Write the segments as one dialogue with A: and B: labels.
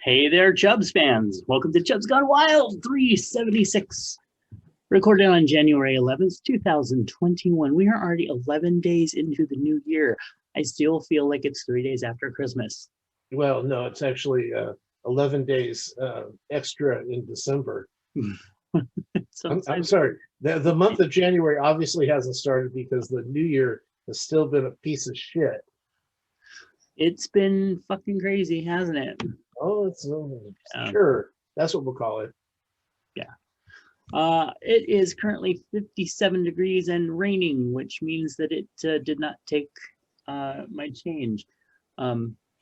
A: Hey there, Chubs fans. Welcome to Chubs Gone Wild 376. Recorded on January 11th, 2021. We are already 11 days into the new year. I still feel like it's 3 days after Christmas.
B: Well, no, it's actually 11 days extra in December. I'm sorry. The month of January obviously hasn't started because the new year has still been a piece of shit.
A: It's been fucking crazy, hasn't it?
B: Oh, it's sure. That's what we'll call it.
A: Yeah. It is currently 57 degrees and raining, which means that it did not take my change.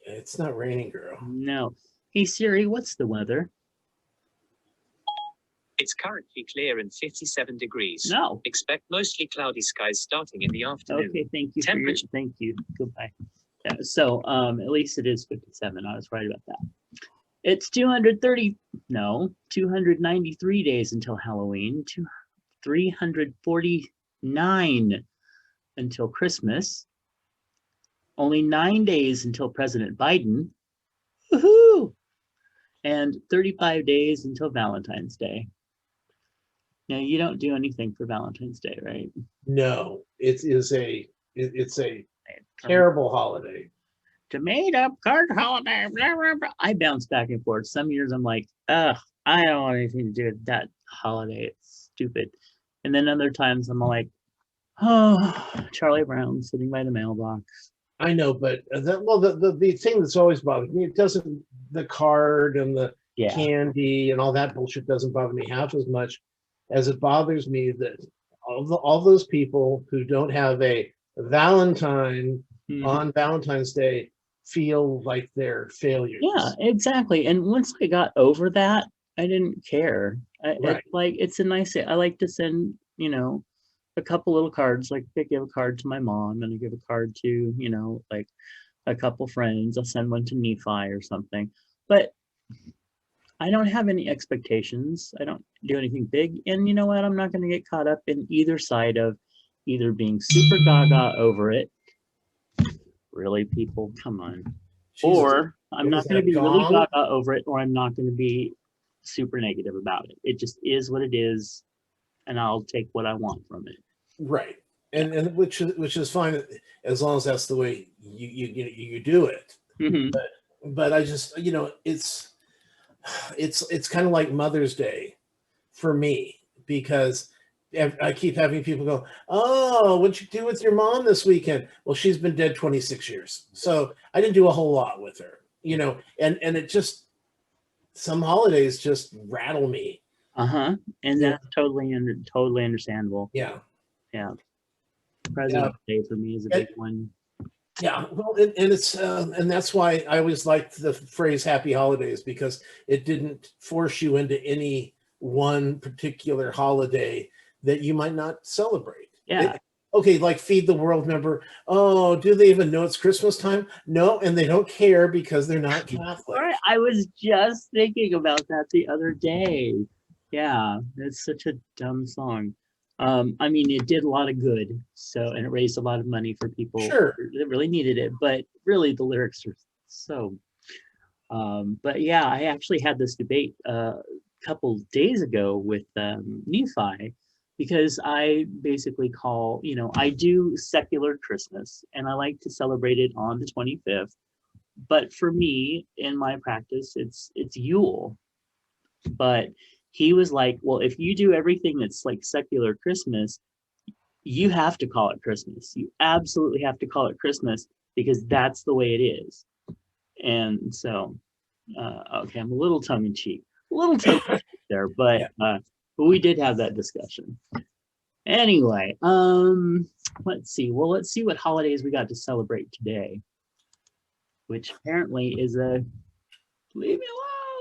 B: It's not raining, girl.
A: No. Hey Siri, what's the weather?
C: It's currently clear and 57 degrees.
A: No.
C: Expect mostly cloudy skies starting in the afternoon.
A: Okay, thank you. Thank you. Goodbye. Yeah, so at least it is 57. I was right about that. It's 293 days until Halloween, 349 until Christmas, only 9 days until President Biden, woohoo, and 35 days until Valentine's Day. Now, you don't do anything for Valentine's Day, right?
B: No, it's a terrible holiday.
A: Tomato card holiday. Blah, blah, blah. I bounce back and forth. Some years I'm like, ugh, I don't want anything to do with that holiday. It's stupid. And then other times I'm like, oh, Charlie Brown sitting by the mailbox.
B: I know, but the thing that's always bothered me, the card and the candy and all that bullshit doesn't bother me half as much as it bothers me that all those people who don't have a Valentine on Valentine's Day feel like they're failures.
A: Yeah, exactly. And once I got over that, I didn't care.
B: Right.
A: It's a nice, I like to send, a couple little cards, like I give a card to my mom and I give a card to, like a couple friends. I'll send one to Nephi or something. But I don't have any expectations. I don't do anything big. And you know what? I'm not going to get caught up in either side of either being super gaga over it. Really, people, come on. Jesus. Or I'm not going to be really gaga over it, or I'm not going to be super negative about it. It just is what it is, and I'll take what I want from it.
B: Right, and which is fine as long as that's the way you do it.
A: Mm-hmm.
B: But I just it's kind of like Mother's Day for me, because I keep having people go, oh, what'd you do with your mom this weekend? Well, she's been dead 26 years. So I didn't do a whole lot with her, and it just, some holidays just rattle me.
A: Uh-huh. And that's totally understandable.
B: Yeah.
A: Yeah. President's Day for me is a big one.
B: Yeah. Well, and it's, and that's why I always liked the phrase happy holidays, because it didn't force you into any one particular holiday that you might not celebrate.
A: Yeah.
B: Okay, like Feed the World member. Oh, do they even know it's Christmas time? No, and they don't care because they're not Catholic.
A: Right. I was just thinking about that the other day. Yeah, it's such a dumb song. I mean, it did a lot of good, and it raised a lot of money for people
B: that
A: really needed it. But really, the lyrics are so. But yeah, I actually had this debate a couple days ago with Nephi, because I basically call, I do secular Christmas and I like to celebrate it on the 25th. But for me, in my practice, it's Yule. But he was like, well, if you do everything that's like secular Christmas, you have to call it Christmas. You absolutely have to call it Christmas because that's the way it is. And so, okay, I'm a little tongue-in-cheek there, but we did have that discussion. Anyway, let's see. Well, let's see what holidays we got to celebrate today, which apparently is leave me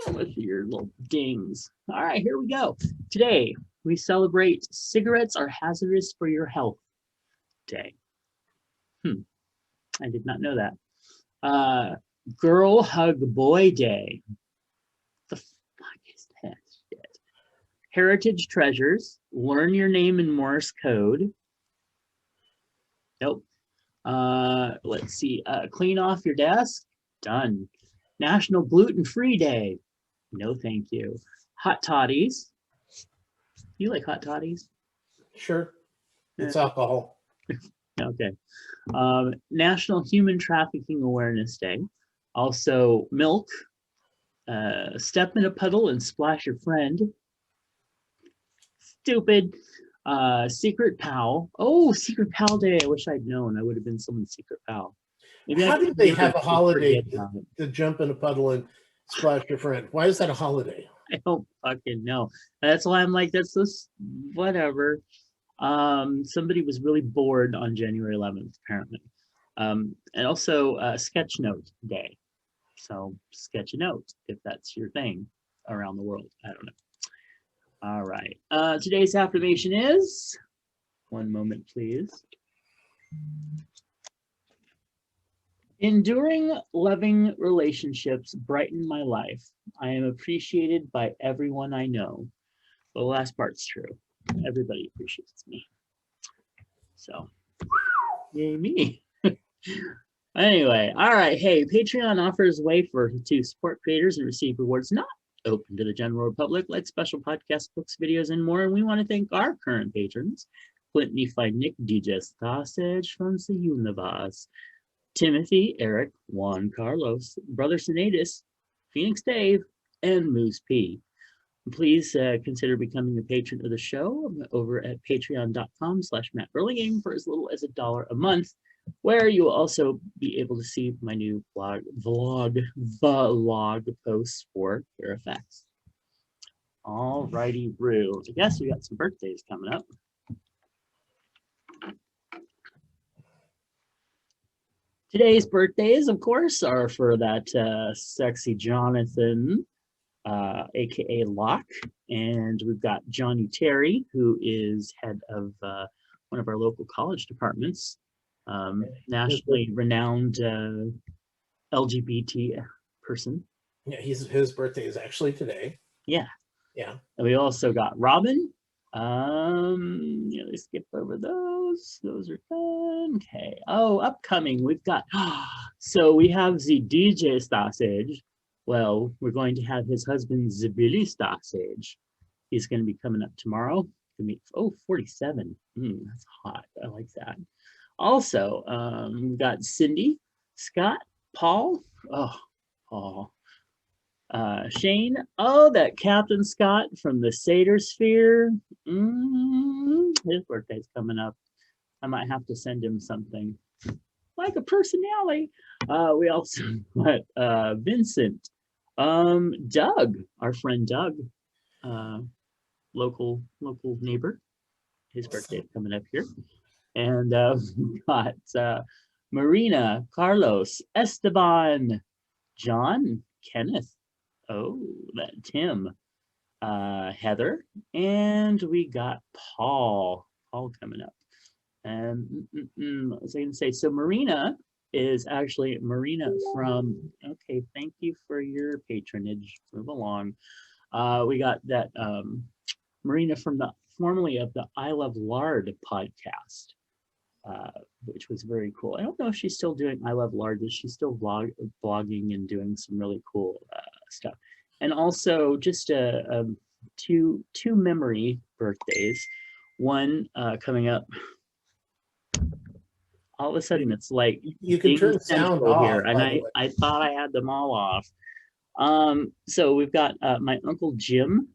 A: alone with your little dings. All right, here we go. Today, we celebrate Cigarettes Are Hazardous for Your Health Day. I did not know that. Girl Hug Boy Day. The fuck is that shit? Heritage Treasures. Learn your name in Morse code. Nope. Let's see. Clean off your desk. Done. National Gluten-Free Day. No, thank you. Hot toddies. You like hot toddies?
B: Sure. It's
A: Yeah.
B: alcohol.
A: Okay. National Human Trafficking Awareness Day. Also, milk. Step in a puddle and splash your friend. Stupid. Secret pal. Oh, Secret Pal Day. I wish I'd known. I would have been someone's secret pal. Maybe
B: How
A: I
B: did they have a holiday
A: forget about it.
B: to jump in a puddle and splash your friend? Why is that a holiday?
A: I don't fucking know. That's why I'm like, that's this whatever. Somebody was really bored on January 11th, apparently. And also Sketch Note Day. So sketch a note if that's your thing around the world. I don't know. All right. Today's affirmation is, one moment, please. Enduring, loving relationships brighten my life. I am appreciated by everyone I know. Well, the last part's true. Everybody appreciates me. So, yay me. Anyway, all right. Hey, Patreon offers a way to support creators and receive rewards not open to the general public, like special podcasts, books, videos, and more. And we want to thank our current patrons: Clint, Nephi, Nick, DJ Sausage from the Universe, Timothy, Eric, Juan Carlos, Brother Sinatus, Phoenix Dave, and Moose P. Please consider becoming a patron of the show over at patreon.com/MattBurlingame for as little as $1 a month, where you will also be able to see my new vlog posts for Fairfax. All righty, Rue. I guess we got some birthdays coming up. Today's birthdays, of course, are for that sexy Jonathan, aka Locke, and we've got Johnny Terry, who is head of one of our local college departments, nationally renowned LGBT person.
B: Yeah, his birthday is actually today.
A: Yeah.
B: Yeah.
A: And we also got Robin. Yeah, let's skip over those. Those are done. Okay. Oh, upcoming, we've got, so we have the DJ Sausage. Well, we're going to have his husband, Zabili Sausage. He's going to be coming up tomorrow. 47. That's hot. I like that. Also, we've got Cindy, Scott, Paul. Oh, Paul. Shane. Oh, that Captain Scott from the Seder Sphere. His birthday's coming up. I might have to send him something like a personality. We also got Vincent. Doug, our friend Doug, local neighbor. His birthday coming up here. And we got Marina, Carlos, Esteban, John, Kenneth. Oh, that Tim, Heather, and we got Paul coming up. And what was I going to say? So Marina is actually Marina from, okay, thank you for your patronage. Move along. We got that Marina from the formerly of the I Love Lard podcast, which was very cool. I don't know if she's still doing I Love Lard, but she's still blogging and doing some really cool stuff. And also just two memory birthdays. One coming up. All of a sudden, it's like
B: you can turn sound off
A: here, and I thought I had them all off. So we've got my Uncle Jim.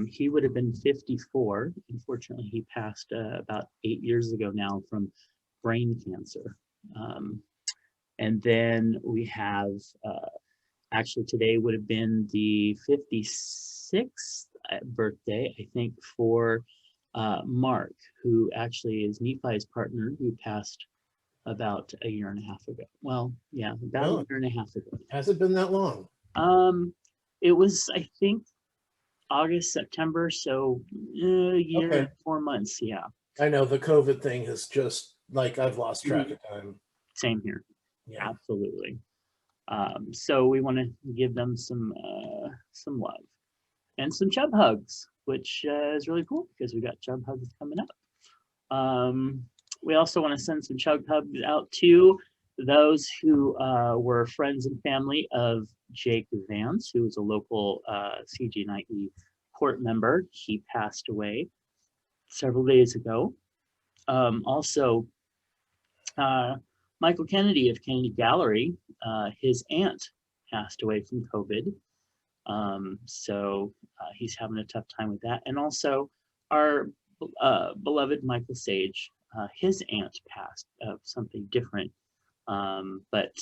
A: He would have been 54. Unfortunately, he passed about 8 years ago now from brain cancer. And then we have, actually today would have been the 56th birthday, I think, for Mark, who actually is Nephi's partner, who passed about a year and a half ago. Well, yeah, about a year and a half ago.
B: Has it been that long?
A: It was, I think, August, September, so a year and 4 months, yeah.
B: I know the COVID thing has just, like, I've lost track of time.
A: Same here.
B: Yeah.
A: Absolutely. So we want to give them some love and some chub hugs, which is really cool because we got chub hugs coming up. We also want to send some chub hugs out to those who were friends and family of Jake Vance, who was a local CG&IE court member, he passed away several days ago. Also, Michael Kennedy of Kennedy Gallery, his aunt passed away from COVID. So he's having a tough time with that. And also our beloved Michael Sage, his aunt passed of something different. But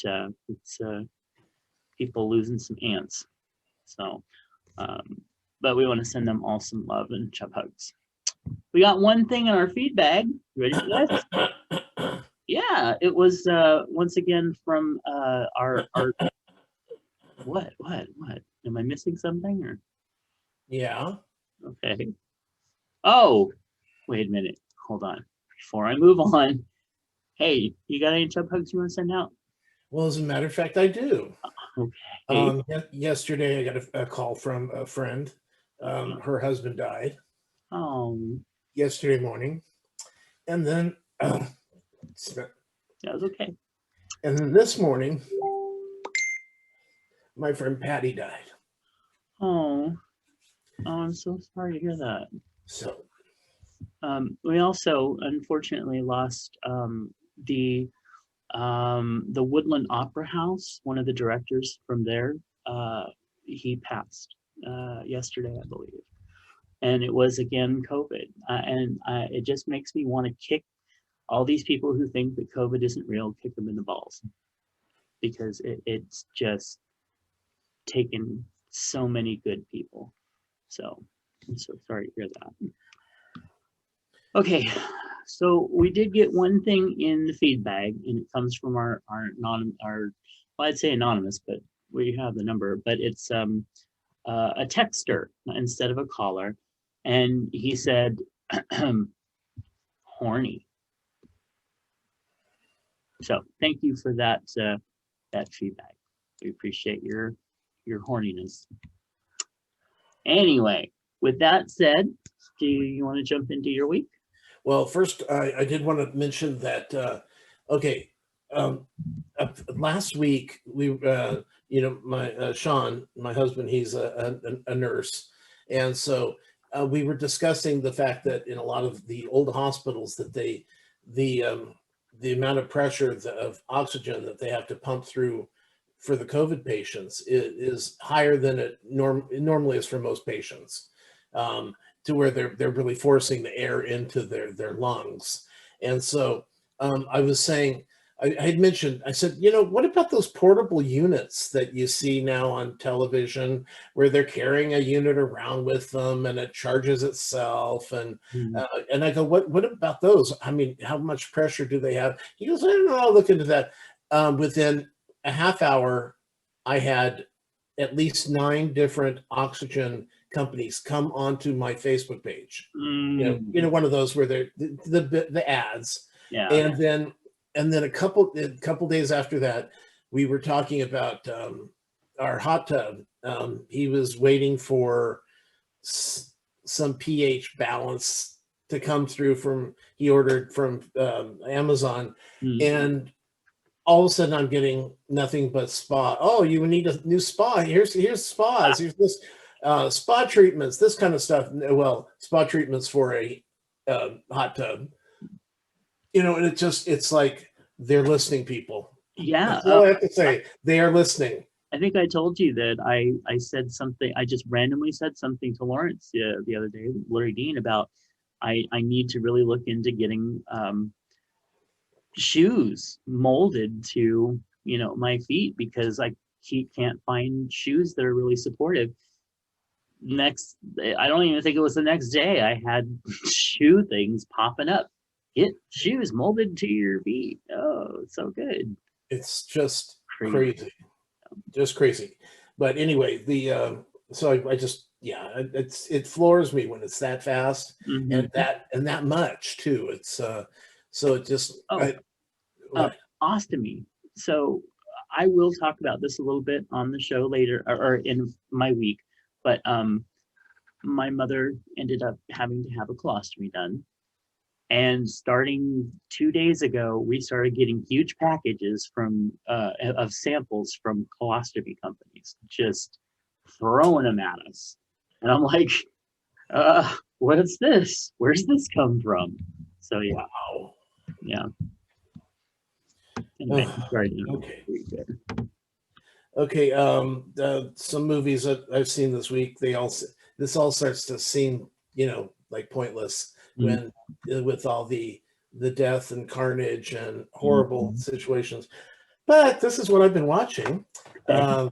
A: it's people losing some aunts. So, but we want to send them all some love and chub hugs. We got one thing in our feed bag. You ready for this? Yeah, it was once again from our what? Am I missing something or?
B: Yeah.
A: Okay. Oh, wait a minute. Hold on. Before I move on, hey, you got any chub hugs you want to send out?
B: Well, as a matter of fact, I do.
A: Okay.
B: Yesterday, I got a call from a friend. Her husband died
A: Oh,
B: yesterday morning, and then
A: that was okay.
B: and then this morning, my friend Patty died.
A: Oh, I'm so sorry to hear that.
B: So
A: We also unfortunately lost the Woodland Opera House. One of the directors from there, he passed yesterday, I believe, and it was again COVID. And it just makes me want to kick all these people who think that COVID isn't real, kick them in the balls, because it's just taken so many good people. So I'm so sorry to hear that. Okay, so we did get one thing in the feed bag, and it comes from our well, I'd say anonymous, but we have the number, but it's a texter instead of a caller, and he said horny. So thank you for that that feedback. We appreciate your horniness. Anyway, with that said, do you want to jump into your week?
B: well, first, I did want to mention that. Okay, last week we, my Sean, my husband, he's a nurse, and so we were discussing the fact that in a lot of the old hospitals that the amount of pressure of oxygen that they have to pump through for the COVID patients is higher than it normally is for most patients, to where they're really forcing the air into their lungs. And so I was saying, I had mentioned, I said, what about those portable units that you see now on television where they're carrying a unit around with them and it charges itself? And I go, what about those? I mean, how much pressure do they have? He goes, I don't know, I'll look into that. Within a half hour, I had at least 9 different oxygen companies come onto my Facebook page. One of those where they're the ads.
A: Yeah.
B: And then a couple days after that, we were talking about our hot tub. He was waiting for some pH balance to come through he ordered from Amazon, and all of a sudden I'm getting nothing but spa. Oh, you need a new spa. Here's spas. Here's this spa treatments, this kind of stuff. Well, spa treatments for a hot tub. And it's like they're listening, people.
A: Yeah.
B: That's all I have to say. They are listening.
A: I think I told you that I said something, I just randomly said something to Lawrence the other day, Larry Dean, about I need to really look into getting shoes molded to, my feet, because I can't find shoes that are really supportive. I don't even think it was the next day, I had shoe things popping up. Get shoes molded to your feet. Oh, it's so good.
B: It's just crazy. Just crazy. But anyway, so I just, it floors me when it's that fast, and that much too. It's so it just
A: ostomy. So I will talk about this a little bit on the show later, or in my week, but my mother ended up having to have a colostomy done, And starting 2 days ago, we started getting huge packages from of samples from colostomy companies, just throwing them at us. And I'm like, what is this? Where's this come from? So yeah,
B: Wow.
A: yeah. Anyway, sorry.
B: Okay. Okay. Some movies that I've seen this week, this all starts to seem, like pointless when with all the death and carnage and horrible situations. But this is what I've been watching.
A: Okay.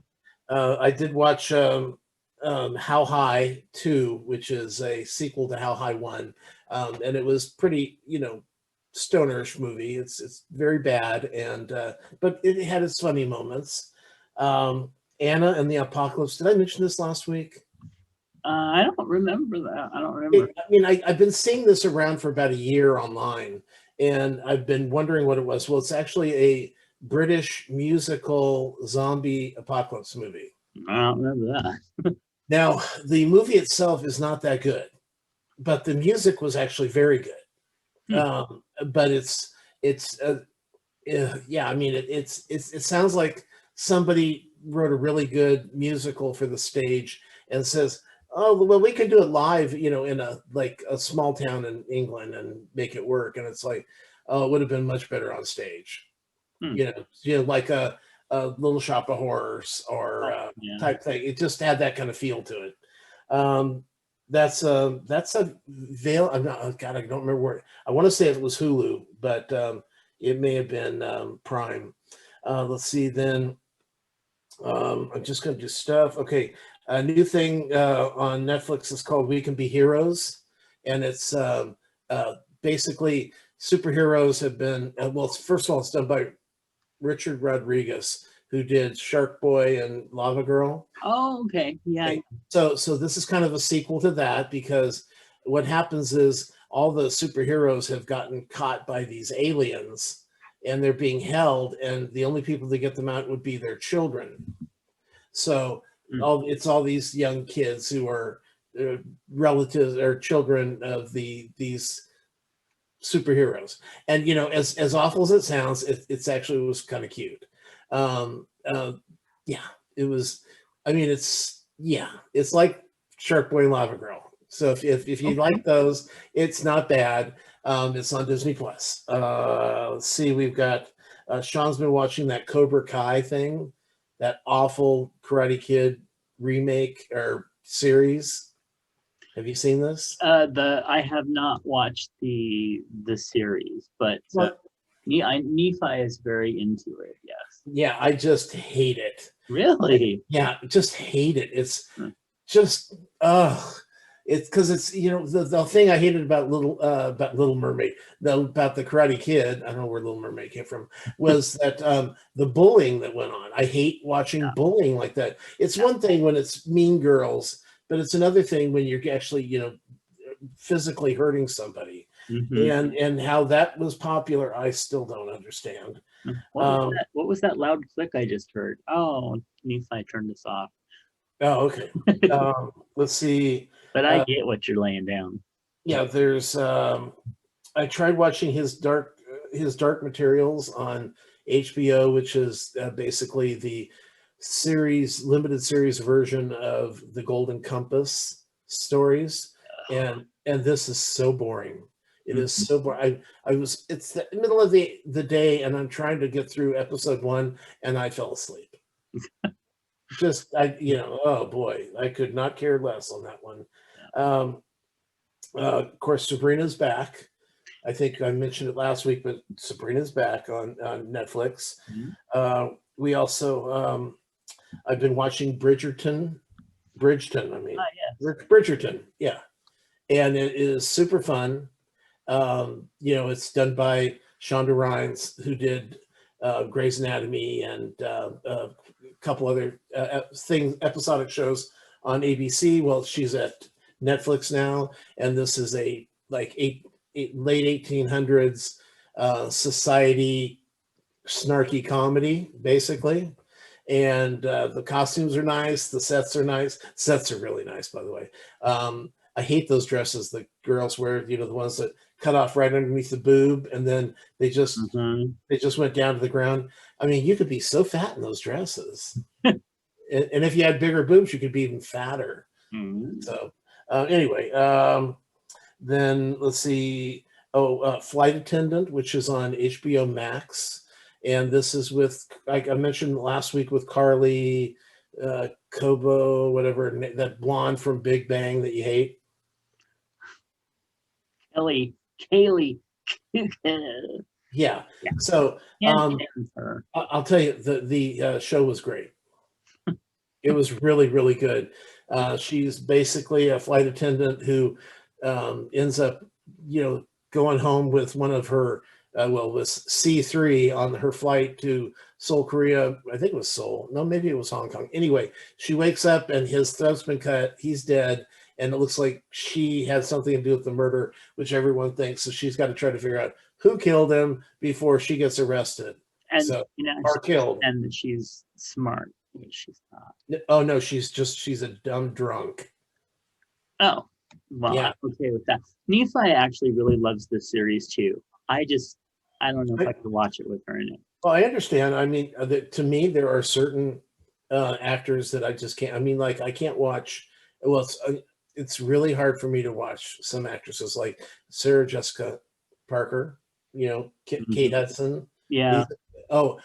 B: I did watch How High 2, which is a sequel to How High 1, and it was pretty, stonerish movie. It's very bad, and but it had its funny moments. Anna and the Apocalypse. Did I mention this last week?
A: I don't remember that. I don't remember.
B: I've been seeing this around for about a year online, and I've been wondering what it was. Well, it's actually a British musical zombie apocalypse movie.
A: I don't remember that.
B: Now, the movie itself is not that good, but the music was actually very good. But yeah, I mean, it sounds like somebody wrote a really good musical for the stage and says, "Oh, well, we could do it live, in a small town in England and make it work." And it's like, oh, it would have been much better on stage, like a Little Shop of Horrors or type thing. It just had that kind of feel to it. That's a veil. I'm not. Oh God, I don't remember where. I want to say it was Hulu, but it may have been Prime. Let's see. Then I'm just going to do stuff. Okay, a new thing on Netflix is called We Can Be Heroes, and it's basically superheroes have been. Well, first of all, it's done by Richard Rodriguez, who did Shark Boy and Lava Girl.
A: Oh, okay. Yeah.
B: Okay. So this is kind of a sequel to that, because what happens is all the superheroes have gotten caught by these aliens and they're being held, and the only people that get them out would be their children. So it's all these young kids who are relatives or children of these superheroes. And as awful as it sounds, it's actually was kind of cute. Yeah, it was. I mean, it's like Shark Boy and Lava Girl. So if you like those, it's not bad. It's on Disney Plus. Let's see, we've got Sean's been watching that Cobra Kai thing, that awful Karate Kid remake or series. Have you seen this?
A: I have not watched the series, but Nephi is very into it. Yes.
B: Yeah, I just hate it.
A: Really?
B: Yeah, just hate it. It's just it's because it's the thing I hated about Little Mermaid, about the Karate Kid. I don't know where Little Mermaid came from. Was that the bullying that went on? I hate watching bullying like that. It's one thing when it's Mean Girls, but it's another thing when you're actually physically hurting somebody. And how that was popular, I still don't understand.
A: What was that loud click I just heard? Oh, Nephi turned this off.
B: Oh, okay. Let's see.
A: But I get what you're laying down.
B: Yeah, there's. I tried watching his Dark Materials on HBO, which is basically the limited series version of the Golden Compass stories, and this is so boring. It is so boring. It's the middle of the day, and I'm trying to get through episode 1, and I fell asleep. Oh boy, I could not care less on that one. Of course, Sabrina's back. I think I mentioned it last week, but Sabrina's back on Netflix. We also, I've been watching Bridgerton. Bridgerton, yeah, and it is super fun. It's done by Shonda Rhimes, who did Grey's Anatomy and a couple other episodic shows on ABC. Well, she's at Netflix now, and this is a late 1800s society snarky comedy, basically. And the costumes are nice. The sets are nice. Sets are really nice, by the way. I hate those dresses the girls wear, the ones that cut off right underneath the boob, and then they just went down to the ground. I mean, you could be so fat in those dresses, and if you had bigger boobs, you could be even fatter. So anyway, then let's see. Oh, Flight Attendant, which is on HBO Max, and this is with, like I mentioned last week, with Carly Kobo, whatever, that blonde from Big Bang that you hate.
A: Kaylee.
B: Yeah. So I'll tell you, the show was great. It was really, really good. She's basically a flight attendant who ends up, going home with one of her, with C3 on her flight to Seoul, Korea. I think it was Seoul. No, maybe it was Hong Kong. Anyway, she wakes up and his throat's been cut. He's dead. And it looks like she had something to do with the murder, which everyone thinks. So she's got to try to figure out who killed him before she gets arrested.
A: And,
B: or killed.
A: And that she's smart, which she's not.
B: Oh, no, she's a dumb drunk.
A: Oh, well, yeah. I'm okay with that. Nephi actually really loves this series too. I don't know if I could watch it with her in it.
B: Well, I understand. I mean, to me, there are certain actors that I just can't. I mean, like I can't watch. Well, it's really hard for me to watch some actresses like Sarah Jessica Parker. Kate Hudson.
A: Yeah.
B: And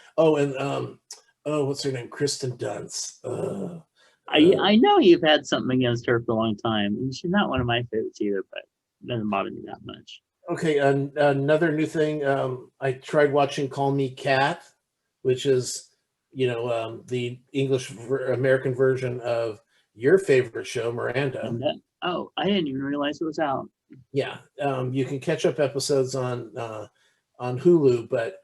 B: what's her name? Kristen Dunst.
A: I know you've had something against her for a long time, and she's not one of my favorites either, but it doesn't bother me that much.
B: Okay, another new thing. I tried watching Call Me Kat, which is, the American version of your favorite show, Miranda.
A: I didn't even realize it was out.
B: Yeah, you can catch up episodes on Hulu, but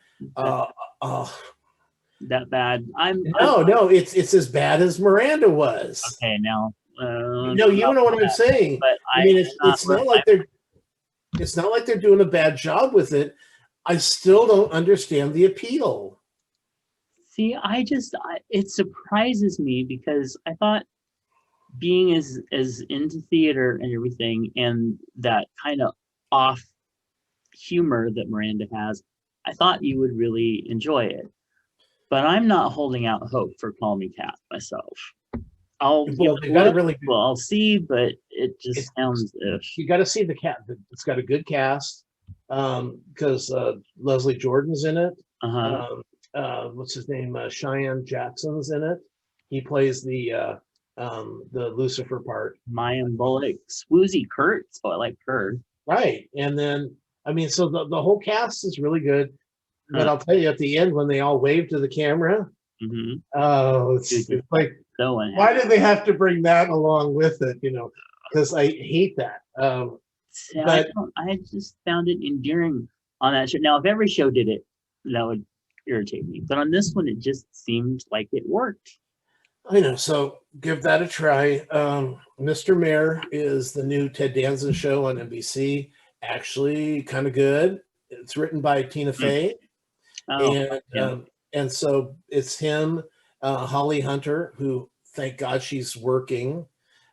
A: that bad.
B: No, it's as bad as Miranda was.
A: Okay, now.
B: No, you know what I'm saying.
A: But
B: I mean, it's not like they're doing a bad job with it. I still don't understand the appeal.
A: See, it surprises me because I thought being as into theater and everything, and that kind of off humor that Miranda has, I thought you would really enjoy it. But I'm not holding out hope for Call Me Kat myself. I'll see, but it just sounds ish.
B: You got to see the cat. It's got a good cast because Leslie Jordan's in it. What's his name? Cheyenne Jackson's in it. He plays the Lucifer part.
A: Mayim Bullock, Swoozie Kurtz. Oh, I like her.
B: Right, and then I mean, so the whole cast is really good. But I'll tell you, at the end when they all wave to the camera, it's like, why did they have to bring that along with it? Because I hate that. But
A: I just found it endearing on that show. Now, if every show did it, that would irritate me. But on this one, it just seemed like it worked.
B: I know. So give that a try. Mr. Mayor is the new Ted Danson show on NBC. Actually, kind of good. It's written by Tina Fey. And so it's him, Holly Hunter, who, thank God she's working,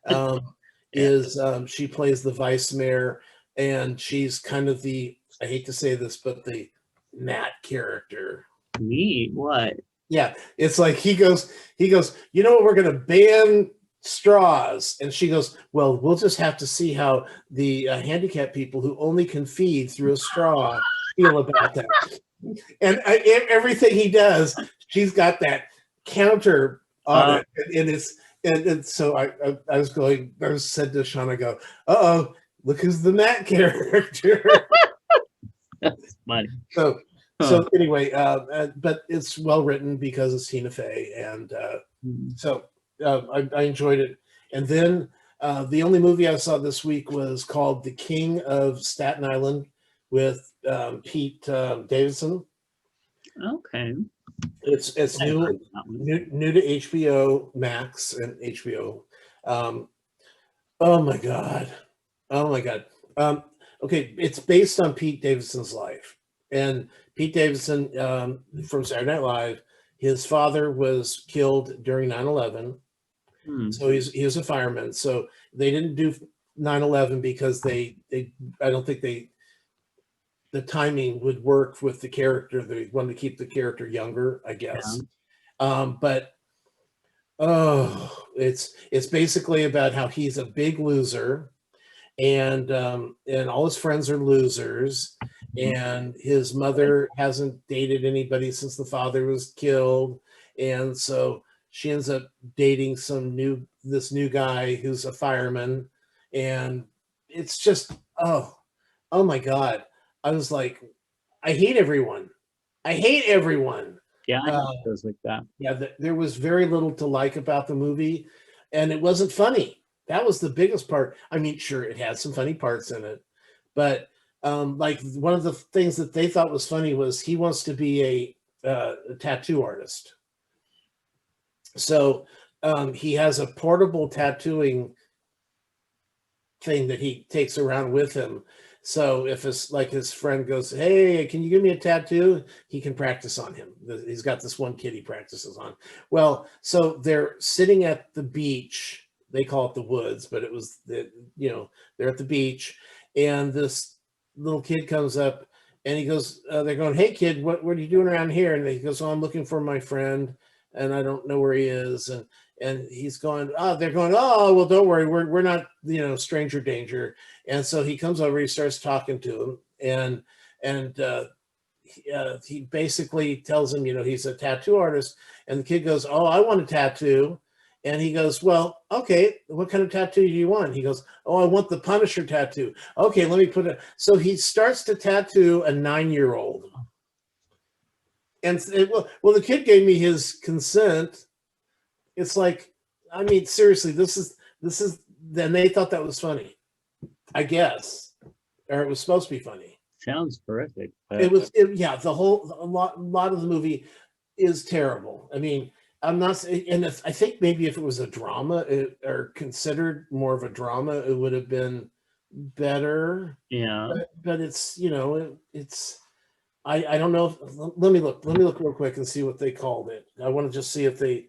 B: she plays the vice mayor, and she's kind of I hate to say this, but the Matt character.
A: Me? What?
B: Yeah, it's like he goes, you know what, we're going to ban straws. And she goes, well, we'll just have to see how the handicapped people who only can feed through a straw feel about that. And everything he does, she's got that counter on it, and so I said to Sean, I go, look who's the Matt character.
A: That's funny.
B: So anyway, but it's well written because it's Tina Fey, and so I enjoyed it. And then the only movie I saw this week was called The King of Staten Island with Pete Davidson.
A: Okay.
B: It's new to HBO Max and HBO. Oh my god. Okay, it's based on Pete Davidson's life. And Pete Davidson from Saturday Night Live, his father was killed during 9/11. So he was a fireman. So they didn't do 9/11 because I don't think they the timing would work with the character. They wanted to keep the character younger, I guess.
A: Yeah.
B: But oh, it's basically about how he's a big loser, and all his friends are losers, and his mother hasn't dated anybody since the father was killed, and so she ends up dating this new guy who's a fireman, and it's just oh my god. I was like, I hate everyone. I hate everyone.
A: Yeah, I
B: Uh,
A: hate shows like that.
B: yeah, there was very little to like about the movie, and it wasn't funny. That was the biggest part. I mean, sure, it had some funny parts in it, but like one of the things that they thought was funny was he wants to be a tattoo artist. So he has a portable tattooing thing that he takes around with him. So if his friend goes, "Hey, can you give me a tattoo?" He can practice on him. He's got this one kid he practices on. Well, so they're sitting at the beach. They call it the woods, but it was they're at the beach, and this little kid comes up and he goes, they're going, "Hey kid, what are you doing around here?" And he goes, "Oh, I'm looking for my friend and I don't know where he is." And he's going, oh, they're going, "Oh, well, don't worry, we're not, stranger danger." And so he comes over, he starts talking to him, and he basically tells him, he's a tattoo artist. And the kid goes, "Oh, I want a tattoo." And he goes, "Well, okay, what kind of tattoo do you want?" He goes, "Oh, I want the Punisher tattoo." "Okay, let me put it." So he starts to tattoo a 9-year-old. And well, the kid gave me his consent. It's like, I mean, seriously, this is, then they thought that was funny, I guess, or it was supposed to be funny.
A: Sounds horrific.
B: Yeah, a lot of the movie is terrible. I mean, I'm not, and I think maybe if it was a drama or considered more of a drama, it would have been better.
A: Yeah.
B: But it's, it's, I don't know. Let me look real quick and see what they called it. I want to just see if they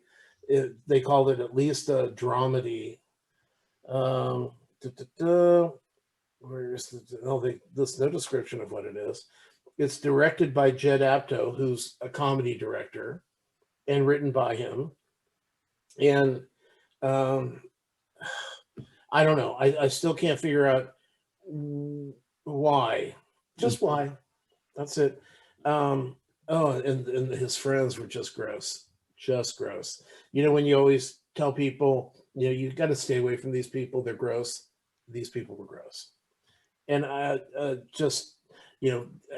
B: called it at least a dramedy. Um, Where is there's no description of what it is. It's directed by Judd Apatow, who's a comedy director, and written by him. And I don't know. I still can't figure out why. Just why. That's it. And his friends were just gross. Just gross. When you always tell people, you got to stay away from these people. They're gross. These people were gross. And just,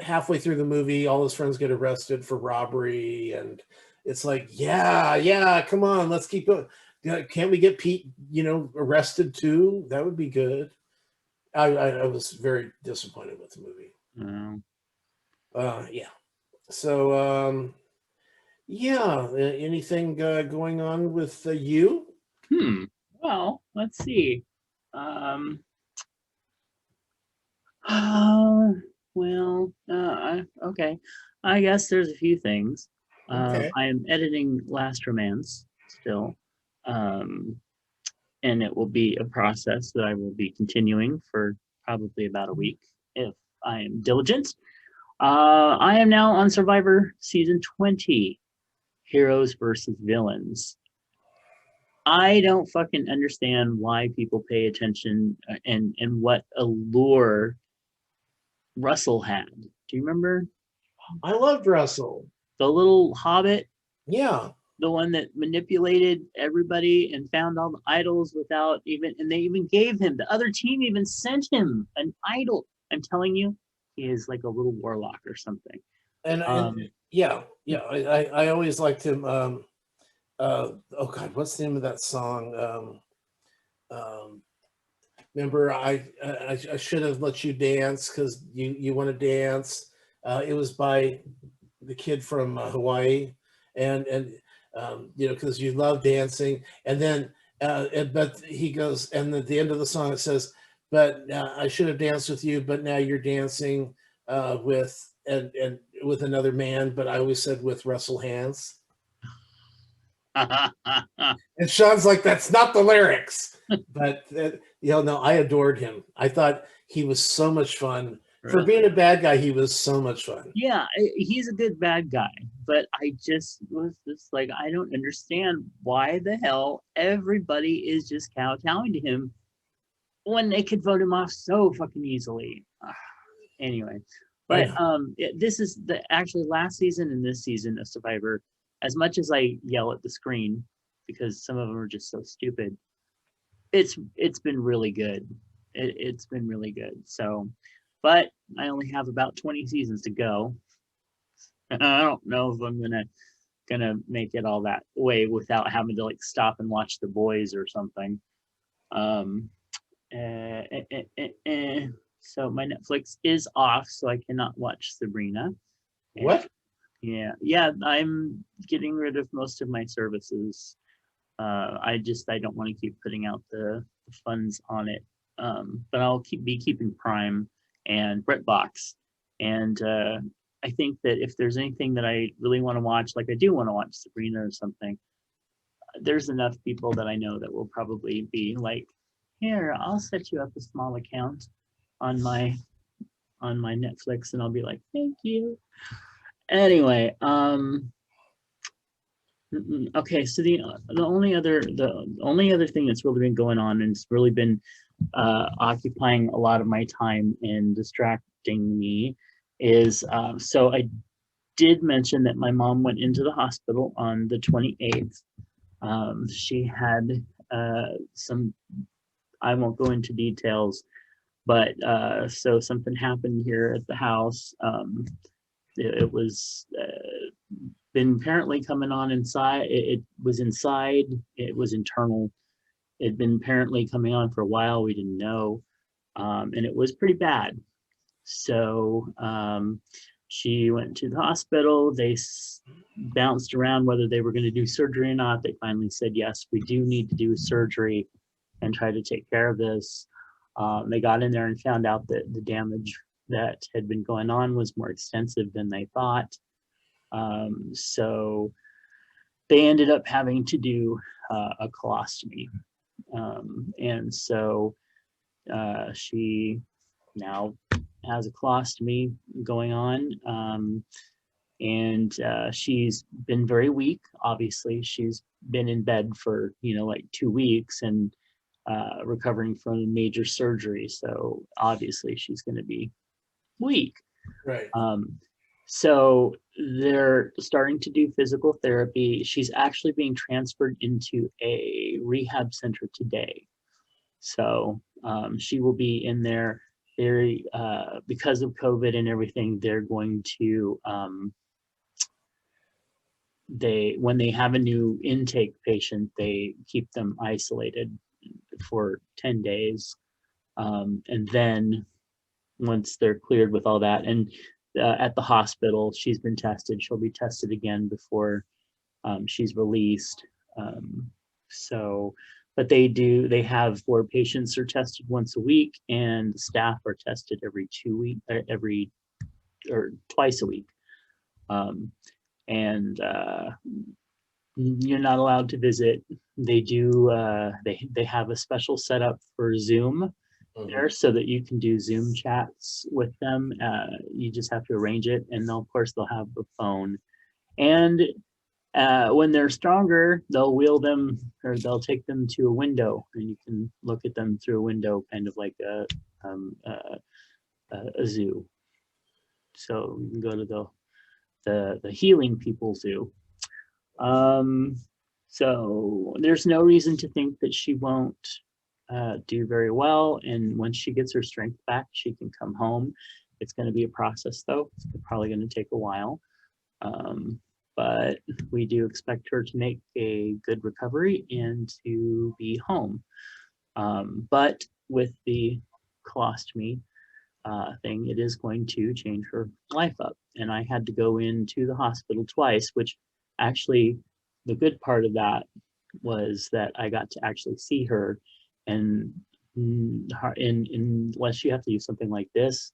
B: halfway through the movie, all his friends get arrested for robbery. And it's like, yeah, come on, let's keep going. Can't we get Pete, arrested too? That would be good. I was very disappointed with the movie. Yeah. So, yeah. Anything going on with you?
A: Well, let's see. Okay. I guess there's a few things.
B: Okay.
A: I am editing Last Romance still. And it will be a process that I will be continuing for probably about a week if I am diligent. I am now on Survivor Season 20, Heroes versus Villains. I don't fucking understand why people pay attention and what allure Russell had. Do you remember?
B: I loved Russell.
A: The little hobbit?
B: Yeah.
A: The one that manipulated everybody and found all the idols without even, and they even gave him, the other team even sent him an idol. I'm telling you, he is like a little warlock or something.
B: And yeah. I always liked him. Oh God, what's the name of that song? Remember, I should have let you dance because you want to dance. It was by the kid from Hawaii, and because you love dancing. And then, but he goes, and at the end of the song it says, "But I should have danced with you, but now you're dancing with and with another man." But I always said with Russell Hantz. And Sean's like, "That's not the lyrics." But no, I adored him. I thought he was so much fun. For being a bad guy, he was so much fun.
A: Yeah, he's a good bad guy, but I just was just like, I don't understand why the hell everybody is just kowtowing to him when they could vote him off so fucking easily. Anyway, but this is the actually last season and this season of Survivor. As much as I yell at the screen because some of them are just so stupid, it's been really good. It's been really good. So, but I only have about 20 seasons to go. I don't know if I'm gonna make it all that way without having to like stop and watch The Boys or something. Um, eh, eh, eh, eh, eh. So my Netflix is off, so I cannot watch Sabrina.
B: What?
A: Yeah, I'm getting rid of most of my services. I don't want to keep putting out the funds on it. But I'll be keeping Prime and BritBox. And I think that if there's anything that I really want to watch, like I do want to watch Sabrina or something, there's enough people that I know that will probably be like, here, I'll set you up a small account on my Netflix, and I'll be like, thank you. Anyway, okay, so the only other thing that's really been going on and it's really been occupying a lot of my time and distracting me is so I did mention that my mom went into the hospital on the 28th. She had some, I won't go into details, but so something happened here at the house. It was been apparently coming on inside. It was inside. It was internal. It had been apparently coming on for a while. We didn't know, and it was pretty bad. So she went to the hospital. They bounced around whether they were going to do surgery or not. They finally said, yes, we do need to do surgery and try to take care of this. They got in there and found out that the damage that had been going on was more extensive than they thought. So they ended up having to do a colostomy. And so she now has a colostomy going on. And she's been very weak. Obviously, she's been in bed for, like 2 weeks and recovering from major surgery. So obviously she's going to be weak.
B: Right.
A: So they're starting to do physical therapy. She's actually being transferred into a rehab center today. So she will be in there. Because of COVID and everything, they're going to, when they have a new intake patient, they keep them isolated for 10 days. And then once they're cleared with all that, and at the hospital, she's been tested. She'll be tested again before she's released. But they have 4 patients are tested once a week, and the staff are tested every 2 weeks, or twice a week. And you're not allowed to visit. They do. They have a special setup for Zoom there so that you can do Zoom chats with them. You just have to arrange it, and of course they'll have the phone. And when they're stronger, they'll wheel them, or they'll take them to a window, and you can look at them through a window, kind of like a zoo. So you can go to the healing people zoo. So there's no reason to think that she won't do very well. And once she gets her strength back, she can come home. It's going to be a process, though. It's probably going to take a while. But we do expect her to make a good recovery and to be home. But with the colostomy thing, it is going to change her life up. And I had to go into the hospital twice, which actually the good part of that was that I got to actually see her. And unless you have to do something like this,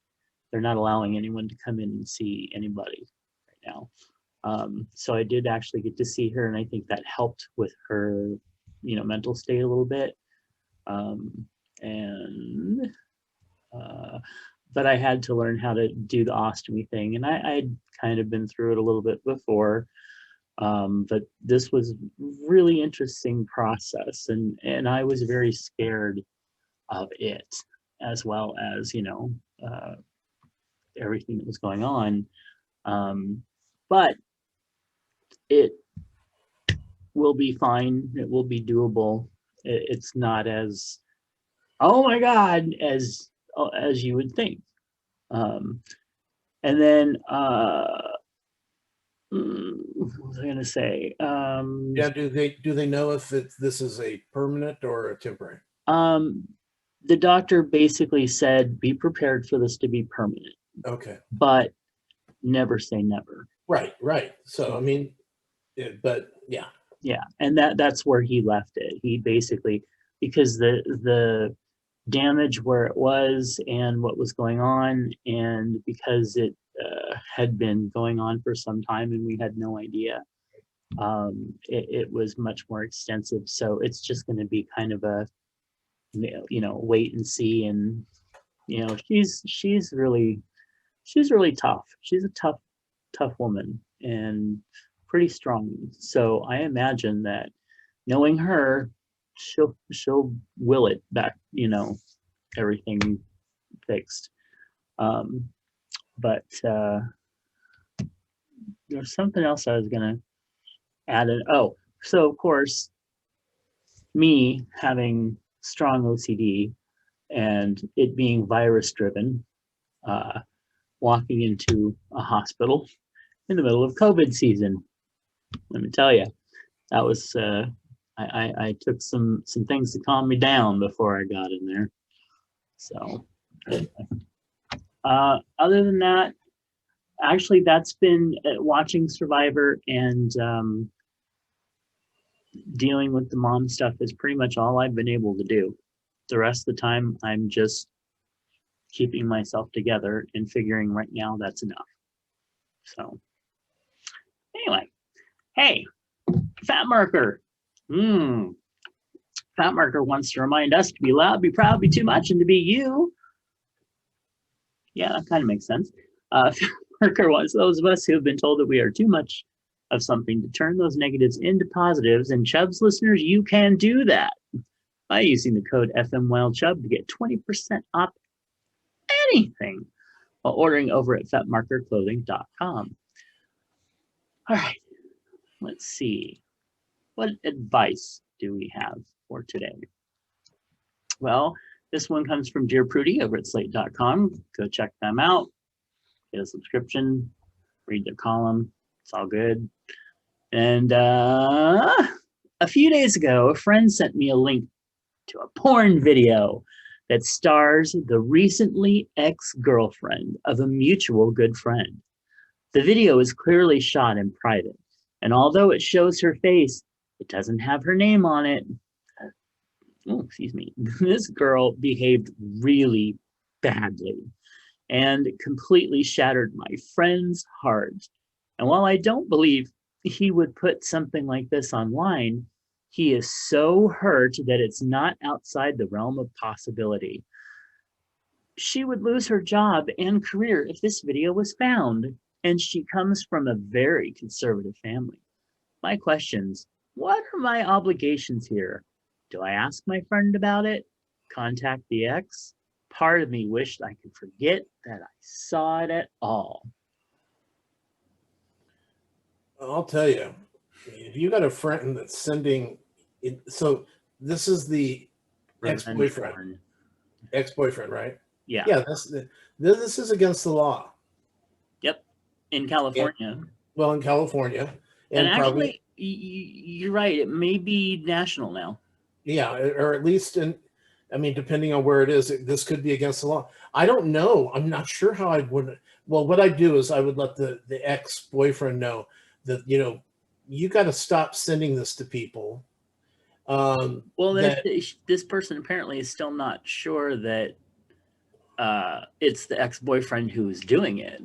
A: they're not allowing anyone to come in and see anybody right now. So I did actually get to see her, and I think that helped with her, mental state a little bit. but I had to learn how to do the ostomy thing, and I'd kind of been through it a little bit before. But this was really interesting process, and I was very scared of it, as well as, you know, everything that was going on. But it will be fine. It will be doable. It's not as, oh my God, as you would think. And then what was I gonna say?
B: Yeah, do they know if this is a permanent or a temporary?
A: The doctor basically said, be prepared for this to be permanent,
B: Okay.
A: but never say never.
B: Right, right. So I mean, but yeah.
A: Yeah, and that's where he left it. He basically, because the damage where it was and what was going on, and because it had been going on for some time and we had no idea, it was much more extensive. So it's just going to be kind of a, you know, wait and see. And you know, she's really tough. She's a tough woman and pretty strong. So I imagine that, knowing her, she'll will it back, you know, everything fixed. But there's something else I was gonna add in. Oh, so of course, me having strong OCD and it being virus driven, walking into a hospital in the middle of COVID season, let me tell you, that was I took some things to calm me down before I got in there. So other than that, actually, that's been watching Survivor and dealing with the mom stuff is pretty much all I've been able to do. The rest of the time, I'm just keeping myself together and figuring right now that's enough. So anyway, hey, Fat Marker. Fat Marker wants to remind us to be loud, be proud, be too much, and to be you. Yeah, that kind of makes sense. Fat Marker wants those of us who have been told that we are too much of something to turn those negatives into positives. And Chubs listeners, you can do that by using the code FMWildChub to get 20% off anything while ordering over at fatmarkerclothing.com. All right, let's see. What advice do we have for today? Well, this one comes from Dear Prudy over at slate.com. Go check them out. Get a subscription, read their column. It's all good. And a few days ago, a friend sent me a link to a porn video that stars the recently ex-girlfriend of a mutual good friend. The video is clearly shot in private, and although it shows her face, it doesn't have her name on it. Oh, excuse me. This girl behaved really badly and completely shattered my friend's heart. And while I don't believe he would put something like this online, he is so hurt that it's not outside the realm of possibility. She would lose her job and career if this video was found, and she comes from a very conservative family. My questions: what are my obligations here? Do I ask my friend about it? Contact the ex? Part of me wished I could forget that I saw it at all.
B: I'll tell you, if you got a friend that's sending it, so this is the ex-boyfriend, right?
A: Yeah.
B: Yeah, this is against the law.
A: Yep. In California.
B: Well, in California.
A: And actually, you're right. It may be national now.
B: Yeah, or at least I mean, depending on where it is, this could be against the law. I don't know. I'm not sure how I would. Well, what I do is I would let the ex-boyfriend know that, you know, you got to stop sending this to people.
A: Well, this person apparently is still not sure that it's the ex-boyfriend who's doing it.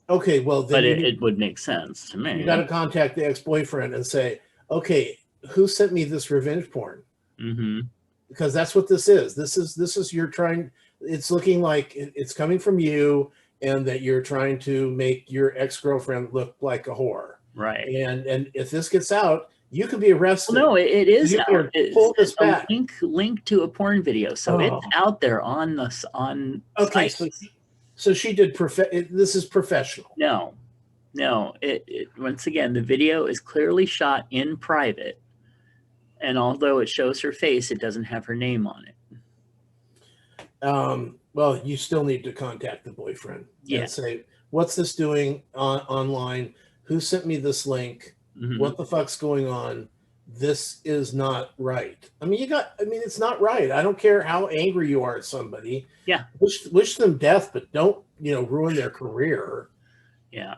B: Okay, well, then
A: but it would make sense to me.
B: You got to contact the ex-boyfriend and say, okay, who sent me this revenge porn?
A: Mm-hmm.
B: Because that's what this is. This is you're trying. it's looking like it's coming from you, and that you're trying to make your ex-girlfriend look like a whore.
A: Right.
B: And if this gets out, you could be arrested.
A: Well, no, it
B: So
A: is
B: you
A: out.
B: better
A: It's
B: pull this
A: a
B: back.
A: link to a porn video, so it's
B: Oh.
A: out there on
B: Okay,
A: sites.
B: so she did this is professional.
A: No, once again, the video is clearly shot in private, and although it shows her face, it doesn't have her name on it.
B: Well, you still need to contact the boyfriend and say, what's this doing online? Who sent me this link?
A: Mhm.
B: What the fuck's going on? This is not right. I mean, it's not right. I don't care how angry you are at somebody.
A: Yeah.
B: Wish them death, but don't, ruin their career.
A: Yeah.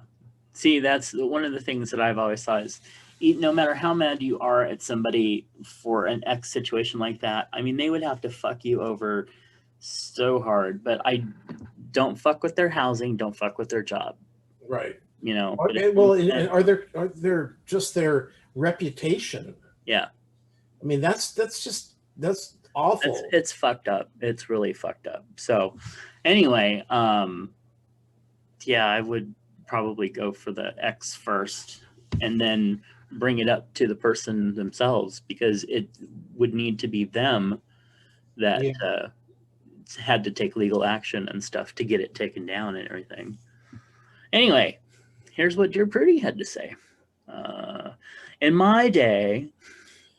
A: See, that's one of the things that I've always thought is, no matter how mad you are at somebody for an ex situation like that, I mean, they would have to fuck you over so hard, but I don't fuck with their housing, don't fuck with their job.
B: Right.
A: But
B: are there just their reputation?
A: Yeah.
B: I mean, that's awful.
A: It's fucked up. It's really fucked up. So anyway, yeah, I would probably go for the ex first and then bring it up to the person themselves, because it would need to be them that had to take legal action and stuff to get it taken down and everything. Anyway, here's what Dear Prudie had to say. In my day,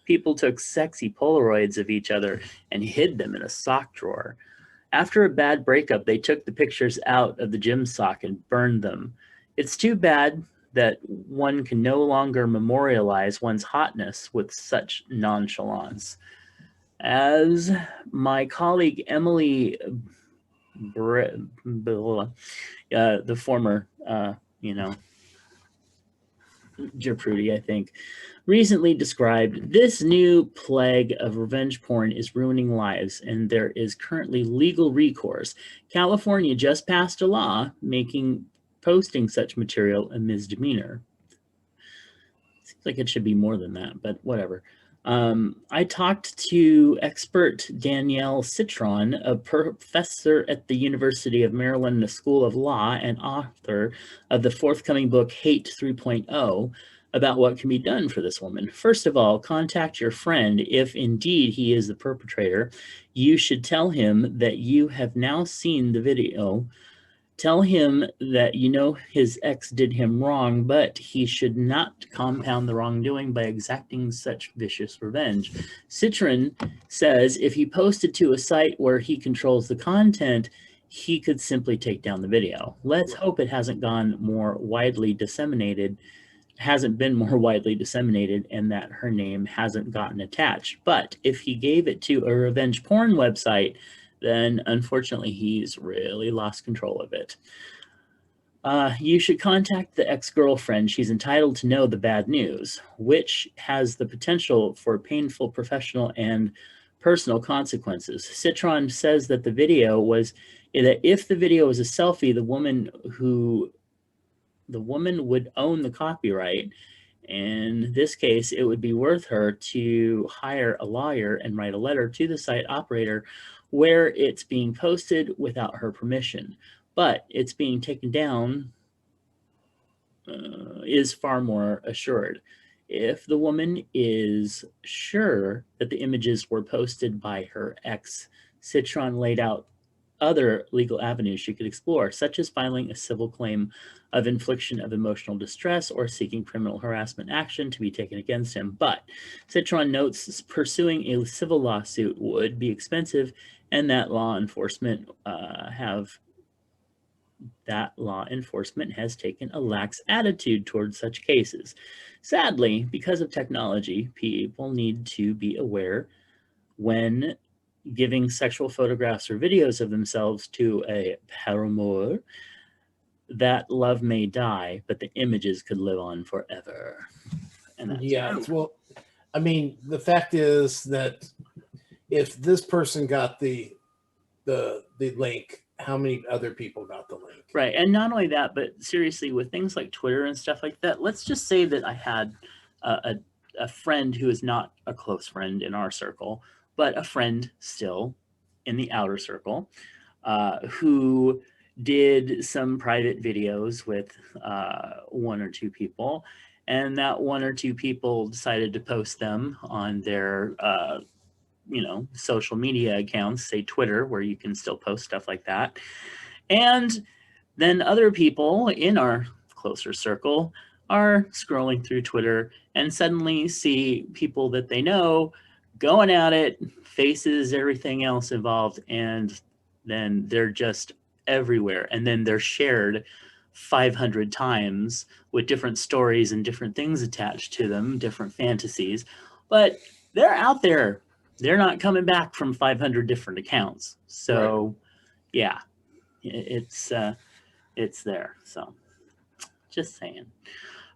A: people took sexy Polaroids of each other and hid them in a sock drawer. After a bad breakup, they took the pictures out of the gym sock and burned them. It's too bad that one can no longer memorialize one's hotness with such nonchalance. As my colleague Emily, the former, Dear Prudie, I think, recently described, this new plague of revenge porn is ruining lives, and there is currently legal recourse. California just passed a law making posting such material a misdemeanor. Seems like it should be more than that, but whatever. I talked to expert Danielle Citron, a professor at the University of Maryland School of Law and author of the forthcoming book Hate 3.0, about what can be done for this woman. First of all, contact your friend if indeed he is the perpetrator. You should tell him that you have now seen the video. Tell him that his ex did him wrong, but he should not compound the wrongdoing by exacting such vicious revenge. Citron says if he posted to a site where he controls the content, he could simply take down the video. Let's hope it hasn't been more widely disseminated, and that her name hasn't gotten attached. But if he gave it to a revenge porn website, then unfortunately he's really lost control of it. You should contact the ex-girlfriend. She's entitled to know the bad news, which has the potential for painful professional and personal consequences. Citron says that if the video was a selfie, the woman would own the copyright. In this case, it would be worth her to hire a lawyer and write a letter to the site operator where it's being posted without her permission. But it's being taken down is far more assured. If the woman is sure that the images were posted by her ex, Citron laid out other legal avenues she could explore, such as filing a civil claim of infliction of emotional distress or seeking criminal harassment action to be taken against him. But Citron notes pursuing a civil lawsuit would be expensive, and that law enforcement has taken a lax attitude towards such cases. Sadly, because of technology, people need to be aware when giving sexual photographs or videos of themselves to a paramour that love may die, but the images could live on forever. And that's
B: well, I mean, the fact is that if this person got the link, how many other people got the link?
A: Right. And not only that, but seriously, with things like Twitter and stuff like that, let's just say that I had a friend who is not a close friend in our circle, but a friend still in the outer circle, who did some private videos with one or two people, and that one or two people decided to post them on their social media accounts, say Twitter, where you can still post stuff like that. And then other people in our closer circle are scrolling through Twitter and suddenly see people that they know going at it, faces, everything else involved, and then they're just everywhere. And then they're shared 500 times with different stories and different things attached to them, different fantasies. But they're out there. They're not coming back from 500 different accounts. So, right. Yeah, it's there. So, just saying.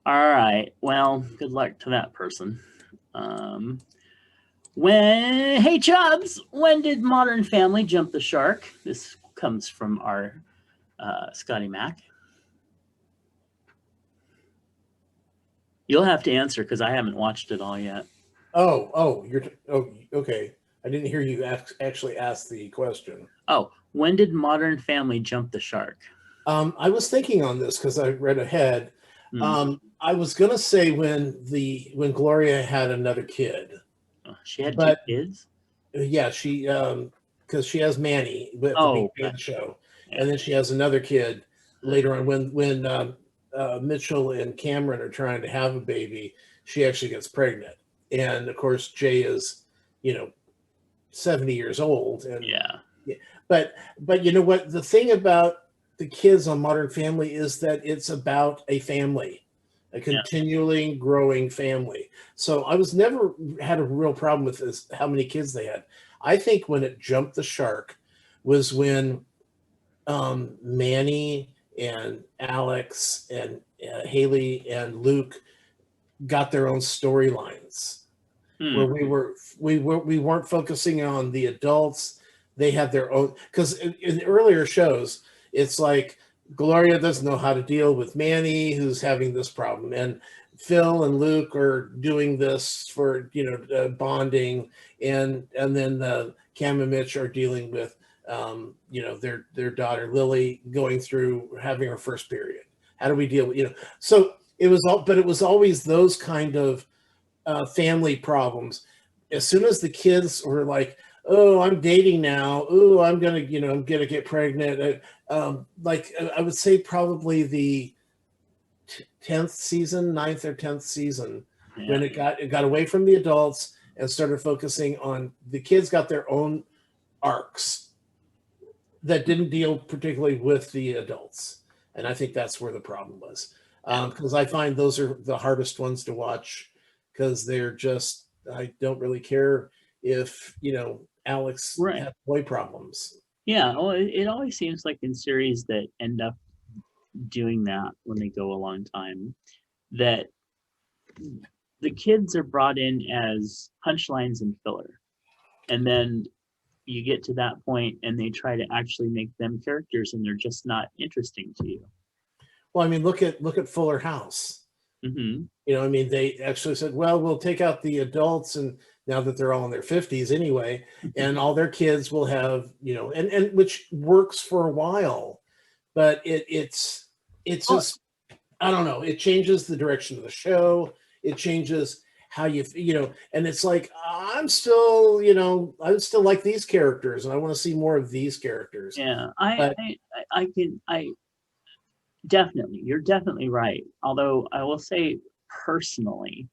A: All right. Well, good luck to that person. Hey Chubs, when did Modern Family jump the shark? This comes from our Scotty Mac. You'll have to answer because I haven't watched it all yet.
B: Okay. I didn't hear you actually ask the question.
A: Oh, when did Modern Family jump the shark?
B: I was thinking on this because I read ahead. I was gonna say when Gloria had another kid.
A: She had two kids?
B: Yeah, she because she has Manny with the beginning of the show. Yeah. And then she has another kid later on when Mitchell and Cameron are trying to have a baby, she actually gets pregnant. And of course Jay is, 70 years old. And
A: yeah.
B: But you know what? The thing about the kids on Modern Family is that it's about a family, a continually growing family. So I was never had a real problem with this, how many kids they had. I think when it jumped the shark was when Manny and Alex and Haley and Luke got their own storylines, where we weren't focusing on the adults. They had their own, because in earlier shows, it's like Gloria doesn't know how to deal with Manny, who's having this problem, and Phil and Luke are doing this for bonding, and then Cam and Mitch are dealing with their daughter Lily going through having her first period. How do we deal with So it was always those kind of family problems. As soon as the kids were like, oh, I'm dating now. Oh, I'm gonna get pregnant. I would say probably the 10th season, 9th or 10th season, when it got away from the adults and started focusing on the kids, got their own arcs that didn't deal particularly with the adults. And I think that's where the problem was. Because I find those are the hardest ones to watch, because they're just, I don't really care if, Alex had boy problems.
A: Yeah, well, it always seems like in series that end up doing that when they go a long time, that the kids are brought in as punchlines and filler. And then you get to that point and they try to actually make them characters and they're just not interesting to you.
B: Well, I mean, look at Fuller House.
A: Mm-hmm.
B: They actually said, well, we'll take out the adults, and now that they're all in their 50s anyway, and all their kids will have, and which works for a while, but it's just, I don't know, it changes the direction of the show. It changes how and it's like, I'm still like these characters, and I want to see more of these characters.
A: Yeah, definitely, you're definitely right. Although I will say personally,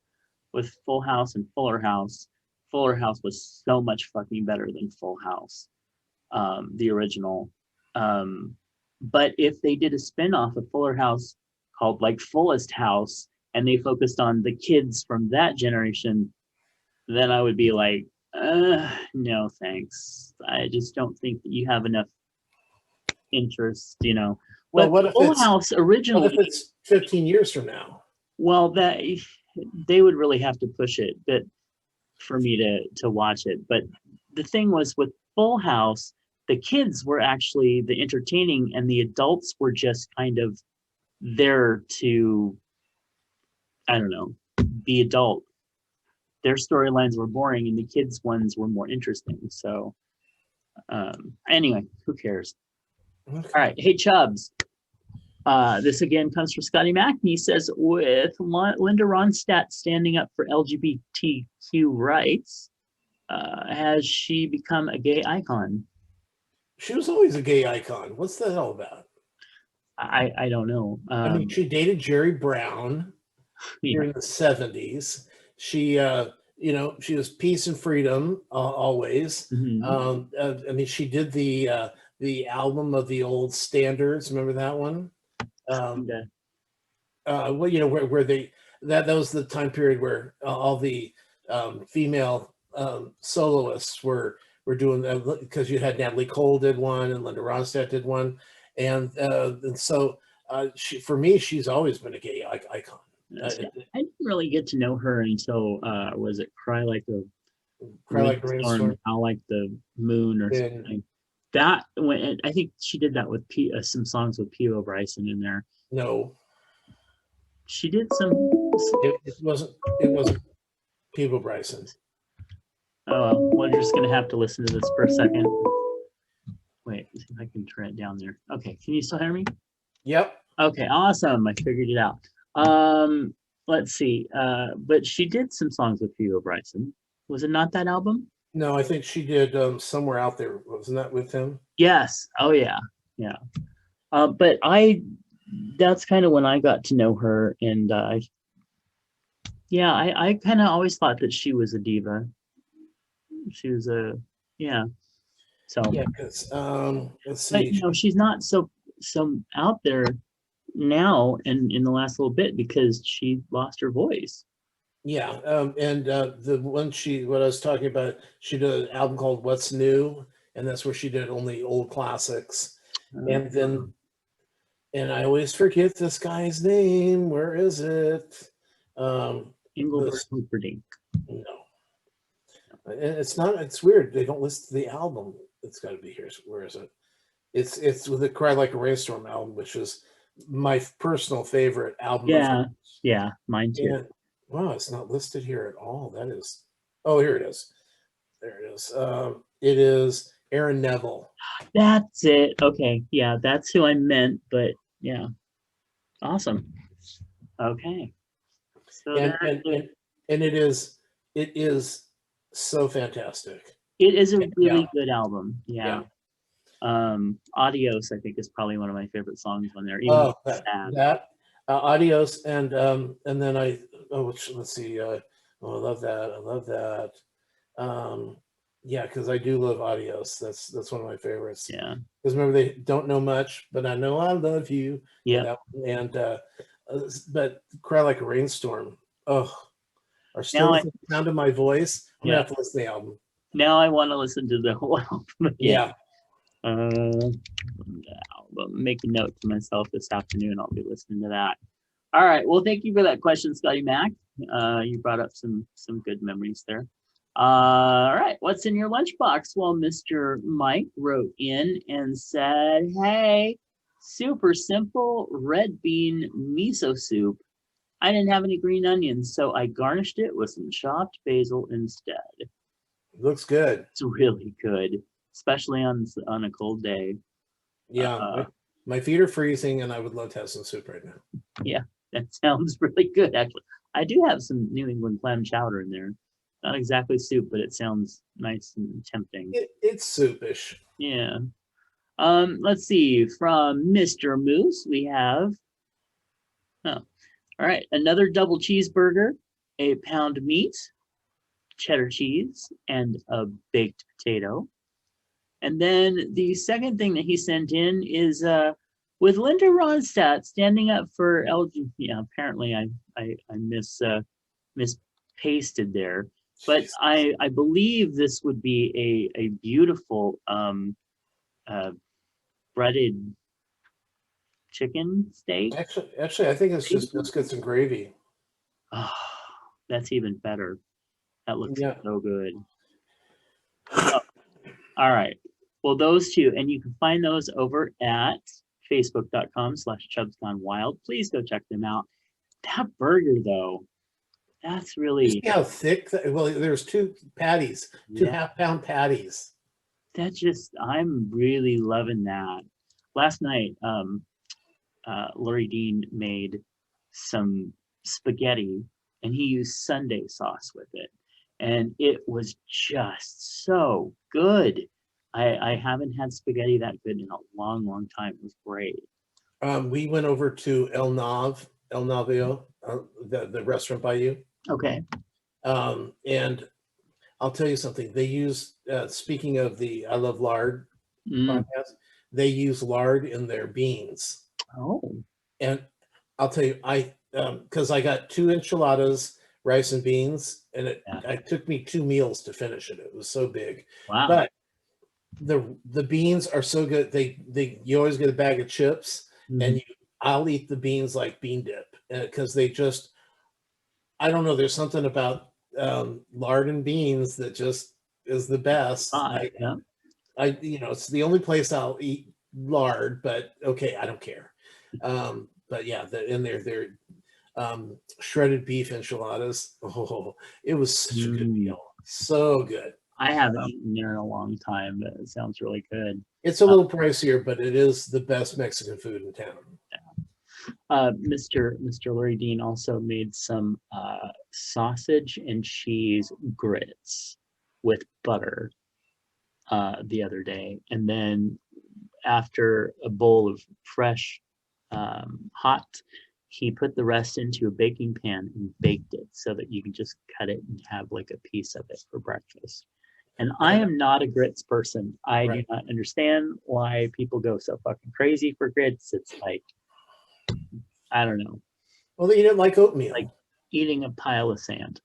A: with Full House and Fuller House was so much fucking better than Full House, the original. But if they did a spin-off of Fuller House called like Fullest House, and they focused on the kids from that generation, then I would be like, no thanks. I just don't think that you have enough interest,
B: Well,
A: but
B: what if
A: Full House originally?
B: What if it's 15 years from now?
A: Well, that they would really have to push it, but for me to watch it. But the thing was with Full House, the kids were actually the entertaining, and the adults were just kind of there to, I don't know, be adult. Their storylines were boring, and the kids' ones were more interesting. So Anyway, who cares?
B: Okay.
A: All right. Hey, Chubs. This again comes from Scotty Mack. He says, with Linda Ronstadt standing up for LGBTQ rights, has she become a gay icon?
B: She was always a gay icon. What's that all about?
A: I don't know.
B: I mean, she dated Jerry Brown
A: Yeah.
B: during the 70s. She, she was peace and freedom always.
A: Mhm.
B: I mean, she did the album of the old standards. Remember that one?
A: Okay.
B: Well, where they that was the time period where all the female soloists were doing that, because you had Natalie Cole did one and Linda Ronstadt did one, and so for me, she's always been a gay icon.
A: I didn't really get to know her until was it Cry Like a
B: Cry Like a
A: Rainstorm,
B: Rainstorm.
A: How Like the Moon or
B: And
A: something. That when I think she did that with some songs with P.O. Bryson in there.
B: no,
A: She did some.
B: it wasn't People Bryson.
A: Oh, well, we're just gonna have to listen to this for a second. Wait, see if I can turn it down there. Okay, can you still hear me?
B: Yep.
A: Okay, awesome. I figured it out. Let's see. But she did some songs with P.O. Bryson. Was it not that album?
B: No, I think she did Somewhere Out There. Wasn't that with him?
A: Yes. Oh yeah. Yeah. But that's kind of when I got to know her, and I kind of always thought that she was a diva. She was yeah. So
B: Yeah, because let's
A: but
B: see.
A: she's not so out there now and in the last little bit because she lost her voice.
B: Yeah, and the one what I was talking about, she did an album called What's New, and that's where she did only old classics. And then, and I always forget this guy's name. Where is it?
A: Engelbert Humperdinck.
B: No, and it's not. It's weird. They don't list the album. It's got to be here. Where is it? It's with the Cry Like a Rainstorm album, which is my personal favorite album.
A: Yeah, yeah, mine too.
B: And wow, it's not listed here at all. That is, oh, here it is. There it is. It is Aaron Neville.
A: That's it. Okay, yeah, that's who I meant. But yeah, awesome. Okay, so
B: And it is so fantastic.
A: it is a really
B: Yeah.
A: good album. Yeah. Adios, I think, is probably one of my favorite songs on there. Even
B: Oh,
A: though it's sad.
B: that Adios, and then let's see. I love that. I love that. Yeah, because I do love Adios. That's one of my favorites.
A: Yeah.
B: Because remember, they don't know much, but I know I love you.
A: Yeah.
B: And but Cry Like a Rainstorm. Oh, are still
A: Now
B: within the sound of my voice. I'm
A: Yeah.
B: gonna have to listen to the album.
A: Now I want to listen to the whole album again.
B: Yeah.
A: I'll make a note to myself this afternoon. I'll be listening to that. All right. Well, thank you for that question, Scotty Mac. You brought up some good memories there. All right. What's in your lunchbox? Well, Mr. Mike wrote in and said, "Hey, super simple red bean miso soup. I didn't have any green onions, so I garnished it with some chopped basil instead.
B: Looks good.
A: It's really good, especially on a cold day."
B: Yeah. My feet are freezing, and I would love to have some soup right now.
A: Yeah, that sounds really good, actually. I do have some New England clam chowder in there. Not exactly soup, but it sounds nice and tempting.
B: It's soupish.
A: Yeah. Let's see. From Mr. Moose, we have, all right, another double cheeseburger, a pound meat, cheddar cheese, and a baked potato. And then the second thing that he sent in is with Linda Ronstadt standing up for LGBT. Yeah, apparently I mispasted there, but I believe this would be a beautiful breaded chicken steak.
B: Actually, I think it's just let's get some gravy.
A: Oh, that's even better. That looks so good. All right. Well, those two, and you can find those over at facebook.com/chubsgonewild. Please go check them out. That burger, though, that's really...
B: See how thick well, there's two patties, two half-pound patties.
A: I'm really loving that. Last night, Lori Dean made some spaghetti and he used Sunday sauce with it. And it was just so good. I haven't had spaghetti that good in a long, long time. It was great.
B: We went over to El Navio, the restaurant by you.
A: Okay.
B: And I'll tell you something. They use, speaking of the I Love Lard
A: Mm.
B: podcast, they use lard in their beans.
A: Oh,
B: And I'll tell you, because I got 2 enchiladas, rice and beans, and
A: yeah.
B: it took me 2 meals to finish it. It was so big.
A: Wow.
B: But the beans are so good. You always get a bag of chips,
A: Mhm.
B: and I'll eat the beans like bean dip because they just, I don't know. There's something about lard and beans that just is the best.
A: Yeah.
B: It's the only place I'll eat lard, but okay, I don't care. But yeah, and they're shredded beef enchiladas. Oh, it was such a good meal. So good.
A: I haven't eaten there in a long time, but it sounds really good.
B: It's a little pricier, but it is the best Mexican food in town.
A: Mr. Larry Dean also made some sausage and cheese grits with butter the other day. And then after a bowl of fresh hot, he put the rest into a baking pan and baked it so that you can just cut it and have like a piece of it for breakfast. And I am not a grits person. I do not understand why people go so fucking crazy for grits. It's like, I don't know.
B: Well, they eat it like oatmeal.
A: Like eating a pile of sand.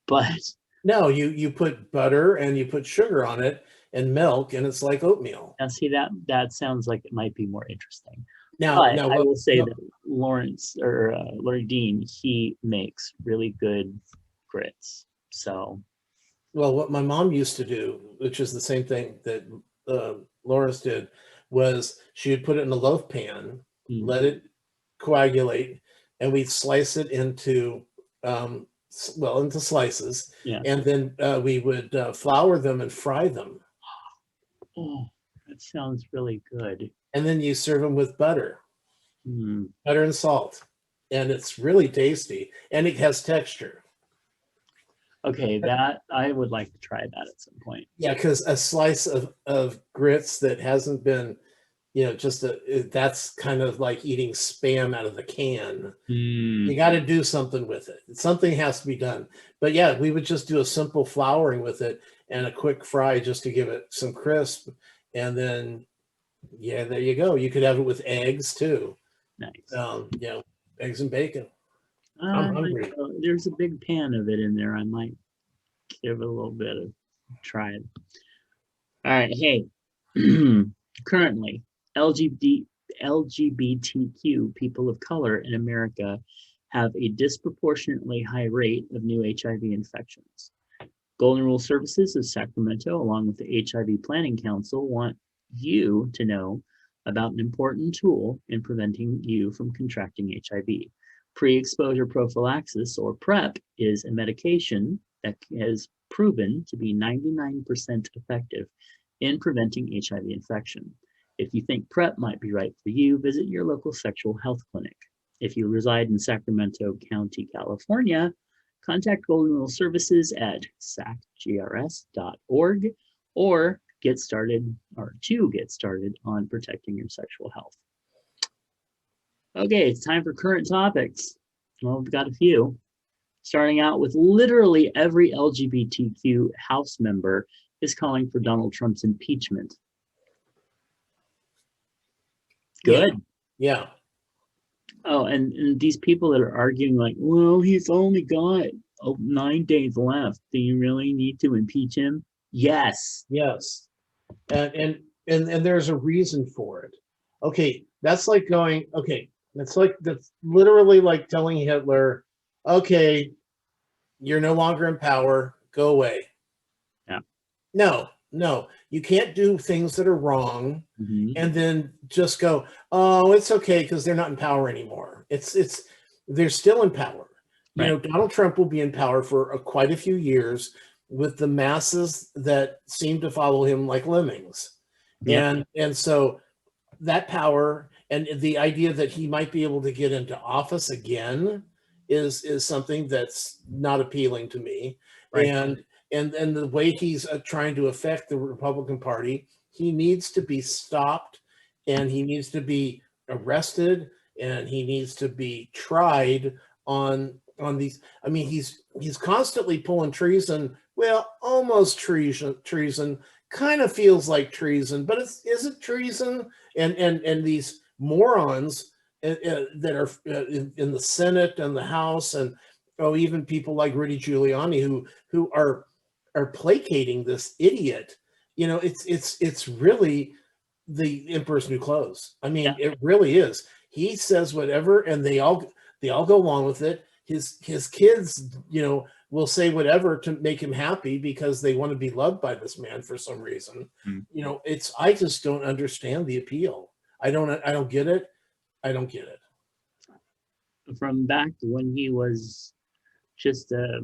A: But
B: no, you put butter and you put sugar on it and milk, and it's like oatmeal.
A: Now, see, that sounds like it might be more interesting.
B: Now
A: I will say that Larry Dean, he makes really good grits. So,
B: well, what my mom used to do, which is the same thing that Lawrence did, was she would put it in a loaf pan, let it coagulate, and we'd slice it into into slices, and then we would flour them and fry them.
A: Oh, that sounds really good.
B: And then you serve them with butter, butter and salt, and it's really tasty, and it has texture.
A: Okay, that I would like to try that at some point.
B: Yeah, because a slice of grits that hasn't been, that's kind of like eating Spam out of the can. You got to do something with it. Something has to be done. But yeah, we would just do a simple flouring with it and a quick fry just to give it some crisp. And then, yeah, there you go. You could have it with eggs too.
A: Nice.
B: Eggs and bacon. I'm hungry.
A: There's a big pan of it in there. I might give it a little bit of try it. All right. Hey, currently, LGBTQ people of color in America have a disproportionately high rate of new HIV infections. Golden Rule Services of Sacramento, along with the HIV Planning Council, want you to know about an important tool in preventing you from contracting HIV. Pre-exposure prophylaxis, or PrEP, is a medication that is proven to be 99% effective in preventing HIV infection. If you think PrEP might be right for you, visit your local sexual health clinic. If you reside in Sacramento County, California, contact Golden Rule Services at sacgrs.org or get started on protecting your sexual health. Okay, it's time for current topics. Well, we've got a few. Starting out with literally every LGBTQ House member is calling for Donald Trump's impeachment. Good.
B: Yeah.
A: Oh, and these people that are arguing like, well, he's only got 9 days left. Do you really need to impeach him? Yes.
B: Yes. And there's a reason for it. Okay, that's literally like telling Hitler, okay, you're no longer in power, go away.
A: Yeah.
B: No, you can't do things that are wrong and then just go, oh, it's okay because they're not in power anymore. They're still in power. Right. Donald Trump will be in power for quite a few years, with the masses that seem to follow him like lemmings.
A: Yeah.
B: And so that power and the idea that he might be able to get into office again is something that's not appealing to me.
A: Right.
B: And the way he's trying to affect the Republican Party, he needs to be stopped, and he needs to be arrested, and he needs to be tried on these. I mean, he's constantly pulling treason. Well, almost treason. Kind of feels like treason, but is it treason? And these morons that are in the Senate and the House, and even people like Rudy Giuliani who are placating this idiot. It's really the emperor's new clothes. I mean,
A: Yeah.
B: it really is. He says whatever, and they all go along with it. His kids, will say whatever to make him happy because they want to be loved by this man for some reason. I just don't understand the appeal. I don't get it. I don't get it.
A: From back when he was just a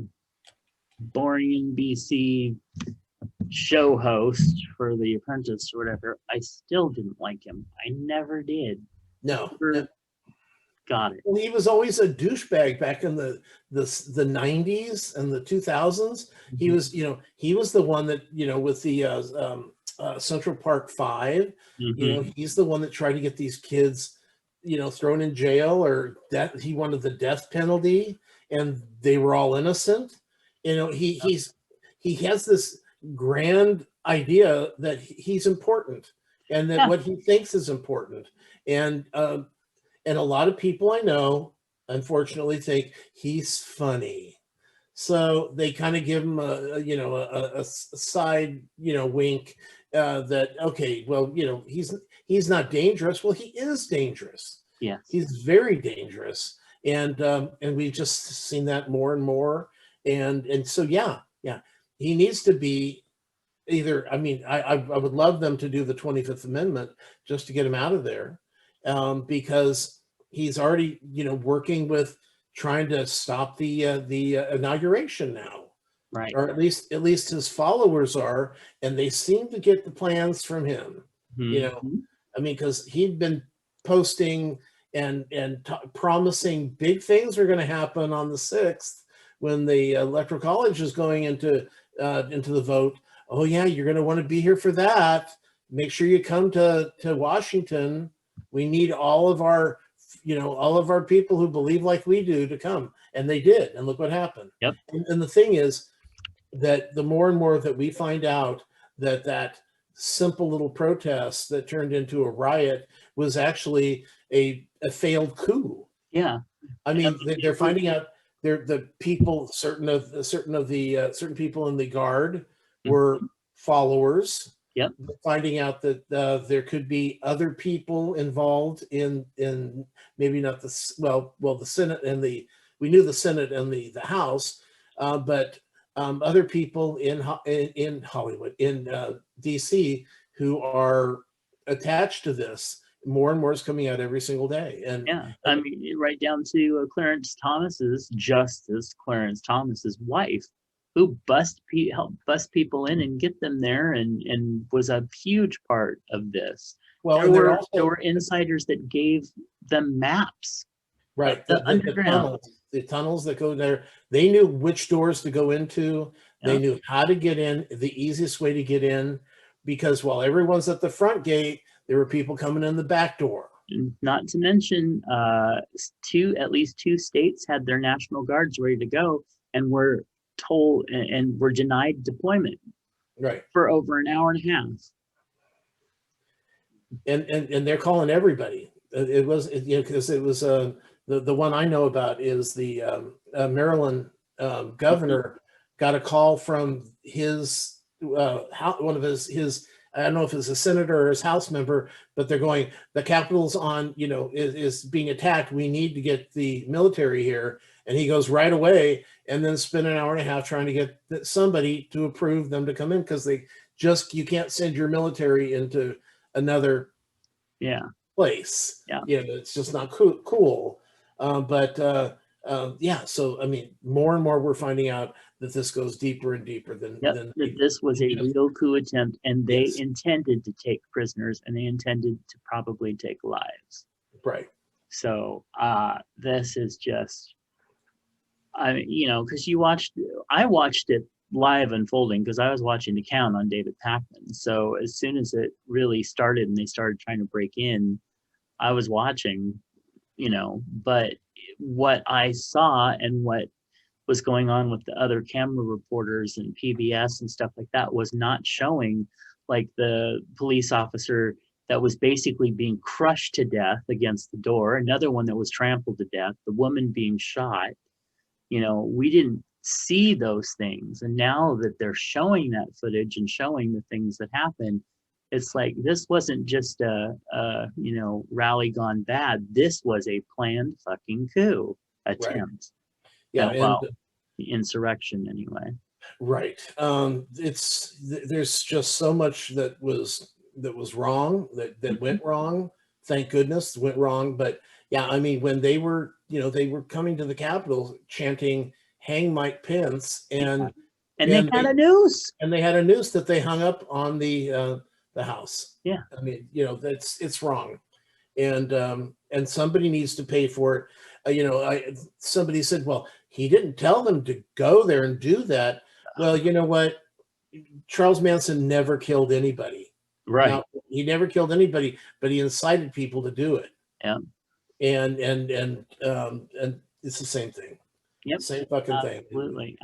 A: boring NBC show host for The Apprentice or whatever, I still didn't like him. I never did.
B: No.
A: Never got it.
B: Well, he was always a douchebag back in the 90s and the 2000s. He was, he was the one that, with the Central Park 5, he's the one that tried to get these kids, thrown in jail, or that he wanted the death penalty, and they were all innocent. He has this grand idea that he's important, and that what he thinks is important. And a lot of people I know, unfortunately, think he's funny. So they kind of give him a side, wink that, okay, well, he's not dangerous. Well, he is dangerous.
A: Yes.
B: He's very dangerous. And we've just seen that more and more. And so, yeah, he needs to be either, I mean, I would love them to do the 25th Amendment just to get him out of there. Because he's already, working with trying to stop the inauguration now,
A: Right.
B: or at least his followers are, and they seem to get the plans from him.
A: Mm-hmm.
B: I mean, because he'd been posting and promising big things are going to happen on the 6th when the Electoral College is going into the vote. Oh yeah, you're going to want to be here for that. Make sure you come to Washington. We need all of our people who believe like we do to come. And they did. And look what happened.
A: Yep.
B: And the thing is that the more and more that we find out that simple little protest that turned into a riot was actually a failed coup.
A: Yeah.
B: I mean, they're finding out the people, certain people in the Guard were followers.
A: Yep.
B: Finding out that there could be other people involved in maybe not the Senate and we knew the Senate and the House, but other people in Hollywood, in DC, who are attached to this. More and more is coming out every single day. And
A: I mean, right down to Justice Clarence Thomas's wife, who helped bust people in and get them there, and was a huge part of this.
B: Well,
A: there were insiders that gave them maps.
B: Right,
A: the underground.
B: The tunnels that go there. They knew which doors to go into. They knew how to get in, the easiest way to get in, because while everyone's at the front gate, there were people coming in the back door.
A: Not to mention, at least two states had their National Guards ready to go and were told and were denied deployment.
B: Right.
A: For over an hour and a half.
B: And they're calling everybody. It was because it was the one I know about is the Maryland governor got a call from his one of his I don't know if it's a senator or his House member, but they're going, the Capitol's on, is being attacked. We need to get the military here. And he goes right away, and then spend an hour and a half trying to get somebody to approve them to come in, because you can't send your military into another place.
A: Yeah.
B: It's just not cool. But Yeah, so I mean, more and more we're finding out that this goes deeper and deeper than
A: Yep, that this was a
B: yes,
A: real coup attempt, and they
B: yes,
A: intended to take prisoners, and they intended to probably take lives.
B: right,
A: So this is just, because I watched it live unfolding because I was watching The Count on David Pakman. So as soon as it really started and they started trying to break in, I was watching, but what I saw and what was going on with the other camera reporters and PBS and stuff like that was not showing, like, the police officer that was basically being crushed to death against the door, another one that was trampled to death, the woman being shot. We didn't see those things. And now that they're showing that footage and showing the things that happened, it's like this wasn't just a rally gone bad. This was a planned fucking coup
B: right.
A: attempt.
B: Yeah, and
A: Well, the insurrection anyway.
B: right. There's just so much that was wrong, that went wrong. Thank goodness went wrong. But yeah, I mean, when they were coming to the Capitol chanting "Hang Mike Pence,"
A: Yeah.
B: and
A: And they had a noose.
B: they had a noose that they hung up on the house.
A: Yeah.
B: I mean, it's wrong, and somebody needs to pay for it. Somebody said, well, he didn't tell them to go there and do that. Well, you know what? Charles Manson never killed anybody.
A: Right.
B: Now, he never killed anybody, but he incited people to do it.
A: Yeah.
B: And it's the same thing.
A: Yep.
B: Same fucking thing.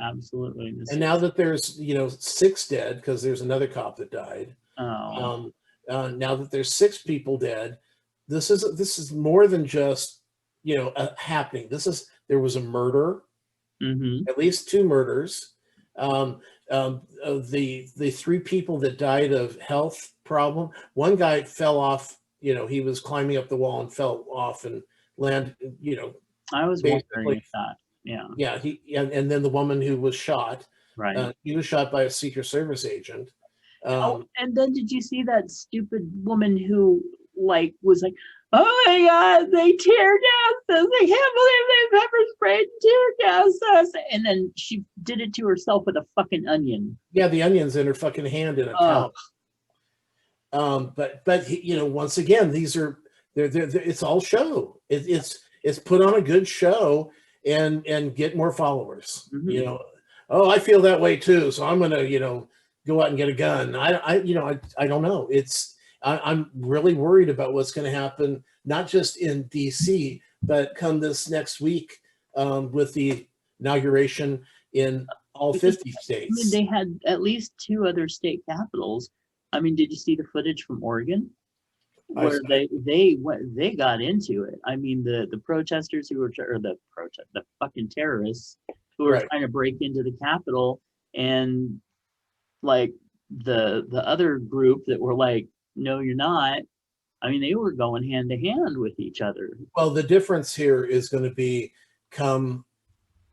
A: Absolutely.
B: And now that there's 6 dead, because there's another cop that died.
A: Oh.
B: Now that there's 6 people dead, this is more than just happening. There was a murder, at least 2 murders. The 3 people that died of health problem. One guy fell off. He was climbing up the wall and fell off and landed.
A: I was wondering if that. Yeah.
B: Yeah. And then the woman who was shot.
A: Right.
B: He was shot by a Secret Service agent.
A: And then did you see that stupid woman who was like, oh my God, they tear gassed us. I can't believe they pepper sprayed and tear gassed us. And then she did it to herself with a fucking onion.
B: Yeah, the onion's in her fucking hand in a towel. But once again, these are it's all show. It's put on a good show and get more followers. Oh, I feel that way too, so I'm gonna go out and get a gun. I don't know. I'm really worried about what's going to happen, not just in DC, but come this next week with the inauguration in all 50 states.
A: I mean, they had at least 2 other state capitals. I mean, did you see the footage from Oregon where they got into it? I mean, the protesters who were, or the fucking terrorists who were trying to break into the Capitol, and like the other group that were like, no, you're not. I mean, they were going hand to hand with each other.
B: Well, the difference here is going to be come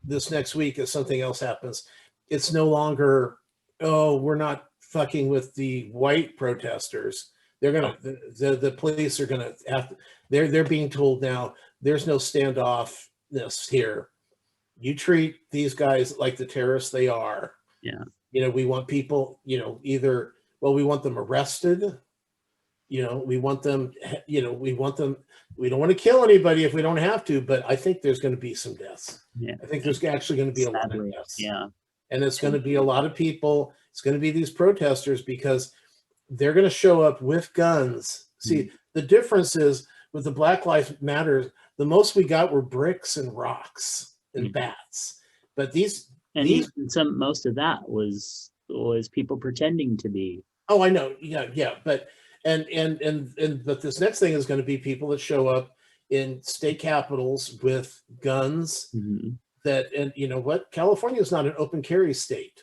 B: this next week if something else happens. It's no longer, oh, we're not fucking with the white protesters. They're gonna the police are gonna have to, they're being told now there's no standoffness here. You treat these guys like the terrorists they are.
A: Yeah.
B: We want people, either, well, we want them arrested. We want them, we don't want to kill anybody if we don't have to, but I think there's going to be some deaths.
A: Yeah.
B: I think there's actually going to be a lot of deaths.
A: Yeah.
B: And it's going to be a lot of people. It's going to be these protesters because they're going to show up with guns. See, the difference is with the Black Lives Matter, the most we got were bricks and rocks and bats. But
A: most of that was people pretending to be.
B: Oh, I know. Yeah. But but this next thing is going to be people that show up in state capitals with guns. And you know what? California is not an open carry state.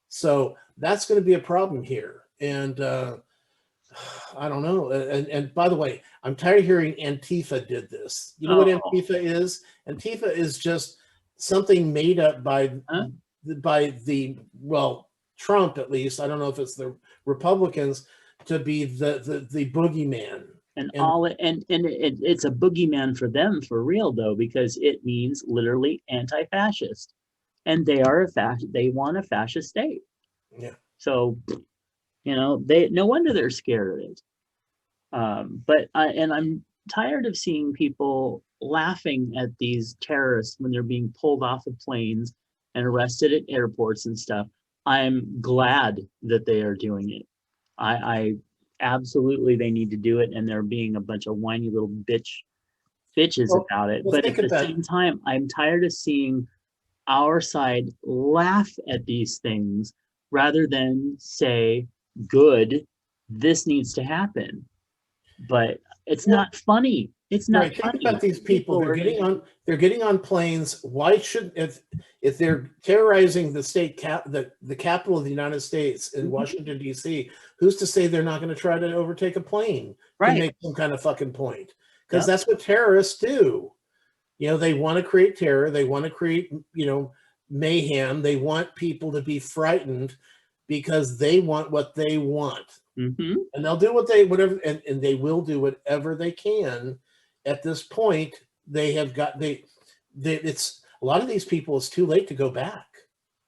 B: So that's going to be a problem here. And I don't know. And by the way, I'm tired of hearing Antifa did this. You know what Antifa is? Antifa is just something made up by Trump, at least. I don't know if it's the Republicans, to be the boogeyman
A: And
B: And
A: all it, and it's a boogeyman for them for real though, because it means literally anti-fascist, and they are they want a fascist state.
B: yeah,
A: So they, no wonder they're scared of it. But I'm tired of seeing people laughing at these terrorists when they're being pulled off of planes and arrested at airports and stuff. I'm glad that they are doing it. I absolutely, they need to do it, and they're being a bunch of whiny little bitches
B: well,
A: about it.
B: well,
A: But
B: think
A: at the
B: about
A: same time, I'm tired of seeing our side laugh at these things rather than say, good, this needs to happen. But it's
B: well,
A: not funny. It's
B: right.
A: not
B: Think
A: funny.
B: about these people.
A: People are
B: They're getting on planes. Why should if they're terrorizing the the capital of the United States in
A: Mhm.
B: Washington D.C., who's to say they're not going to try to overtake a plane to
A: Right.
B: make some kind of fucking point? Because
A: Yep.
B: that's what terrorists do. They want to create terror. They want to create mayhem. They want people to be frightened because they want what they want.
A: Hmm.
B: And they'll do whatever, and they will do whatever they can. At this point, they have got it's a lot of these people, it's too late to go back.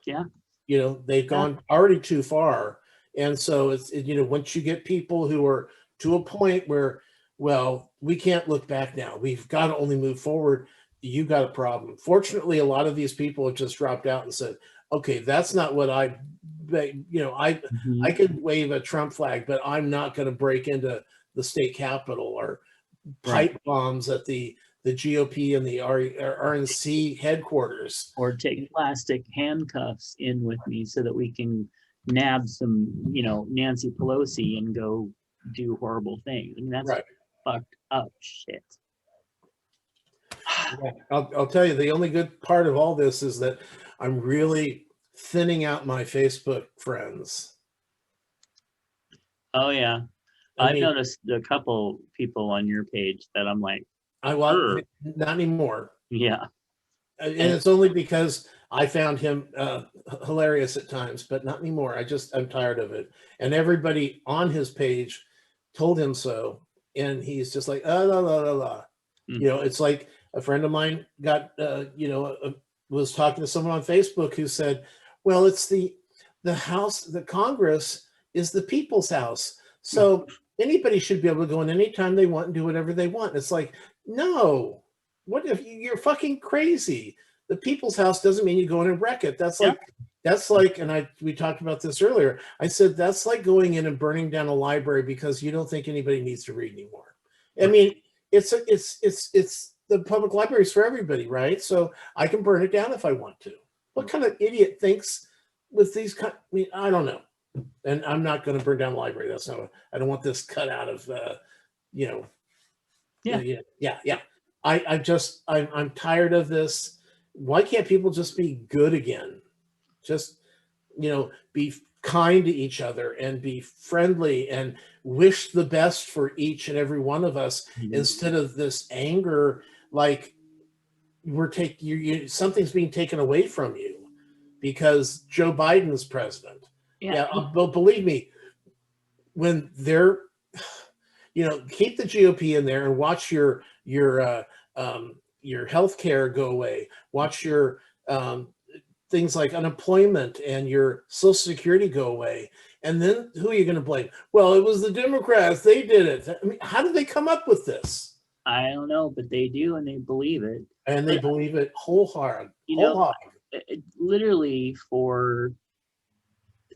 A: Yeah.
B: They've
A: Yeah.
B: gone already too far. And so once you get people who are to a point where, well, we can't look back now, we've got to only move forward, you got a problem. Fortunately, a lot of these people have just dropped out and said, okay, that's not what I
A: Mhm.
B: could wave a Trump flag, but I'm not going to break into the state capitol or
A: Right.
B: pipe bombs at the GOP and the RNC headquarters.
A: Or take plastic handcuffs in with me so that we can nab some, Nancy Pelosi and go do horrible things. I mean, that's
B: Right.
A: fucked up shit.
B: Yeah. I'll tell you, the only good part of all this is that I'm really thinning out my Facebook friends.
A: Oh yeah.
B: I
A: I've
B: mean,
A: noticed a couple people on your page that I'm like,
B: well, not anymore.
A: yeah.
B: And it's only because I found him hilarious at times, but not anymore. I'm tired of it. And everybody on his page told him so. And he's just like, la, la, la, la.
A: Mhm.
B: It's like a friend of mine was talking to someone on Facebook who said, well, it's the House, the Congress is the people's house. So anybody should be able to go in anytime they want and do whatever they want. It's like, no, what if you're fucking crazy? The people's house doesn't mean you go in and wreck it. That's like, and we talked about this earlier. I said, that's like going in and burning down a library because you don't think anybody needs to read anymore. I mean, it's the public libraries for everybody, right? So I can burn it down if I want to. What kind of idiot thinks with these? I mean, I don't know. And I'm not going to burn down the library. That's not. I don't want this cut out of,
A: Yeah.
B: yeah. I'm tired of this. Why can't people just be good again? Just be kind to each other and be friendly and wish the best for each and every one of us instead of this anger, like something's being taken away from you because Joe Biden is president.
A: Yeah.
B: But believe me, when they're keep the GOP in there and watch your health care go away, watch your things like unemployment and your Social Security go away. And then who are you going to blame? Well, it was the Democrats. They did it. I mean, how did they come up with this?
A: I don't know, but they do, and they believe it.
B: And they believe it wholeheartedly.
A: Literally for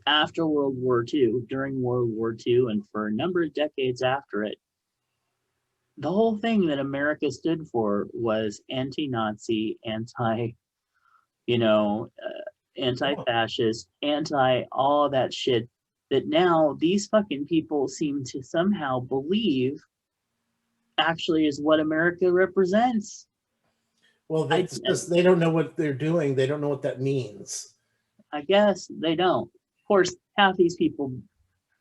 A: after World War II, during World War II, and for a number of decades after it, the whole thing that America stood for was anti-Nazi, anti-fascist, anti all that shit that now these fucking people seem to somehow believe actually is what America represents.
B: Well, they don't know what they're doing. They don't know what that means.
A: I guess they don't. Of course, half these people,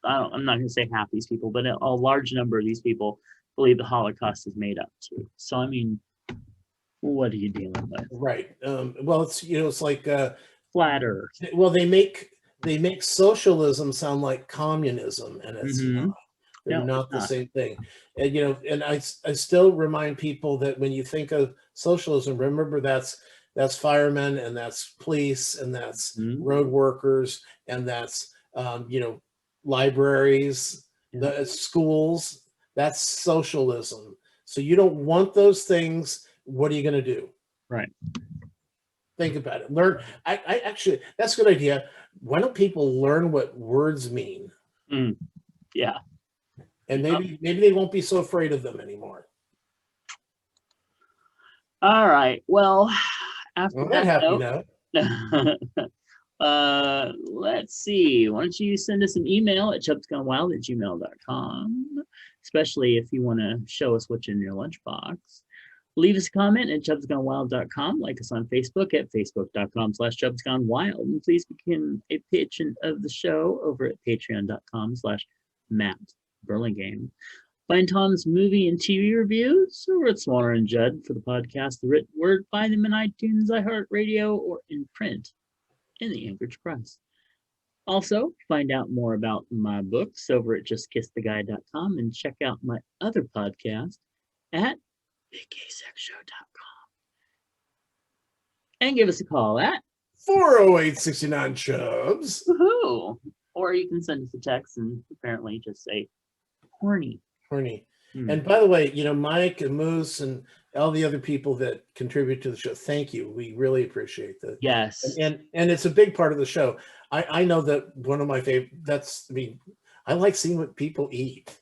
A: I'm not going to say half these people, but a large number of these people believe the Holocaust is made up too. So, I mean, what are you dealing with?
B: Right. Well, it's like
A: flat Earth.
B: Well, they make socialism sound like communism, and it's not. They're
A: No,
B: not the
A: not.
B: same thing. And and I still remind people that when you think of socialism, remember that's firemen, and that's police, and that's
A: Mhm.
B: road workers, and that's libraries,
A: Yeah.
B: the schools. That's socialism. So you don't want those things. What are you going to do?
A: Right.
B: Think about it. Learn. I actually, that's a good idea. Why don't people learn what words mean?
A: Mm. Yeah.
B: And
A: Yep.
B: maybe they won't be so afraid of them anymore.
A: All right. Well, after
B: On that
A: that
B: happy
A: note,
B: note,
A: let's see. Why don't you send us an email at chubsgonewild@gmail.com, especially if you want to show us what's in your lunchbox. Leave us a comment at chubsgonewild.com. Like us on Facebook at facebook.com/chubsgonewild. And please become a patron of the show over at patreon.com/Matt Burlingame. Find Tom's movie and TV reviews over at Swanner and Judd for the podcast, The Written Word. Find them in iTunes, iHeartRadio, or in print in the Anchorage Press. Also, find out more about my books over at justkisstheguy.com and check out my other podcast at biggaySexShow.com. And give us a call at
B: 408-69 Chubs.
A: woohoo! Or you can send us a text and apparently just say horny.
B: Horny. And by the way, Mike and Moose and all the other people that contribute to the show, thank you. We really appreciate that.
A: Yes.
B: And it's a big part of the show. I know that one of my favorite, I like seeing what people eat.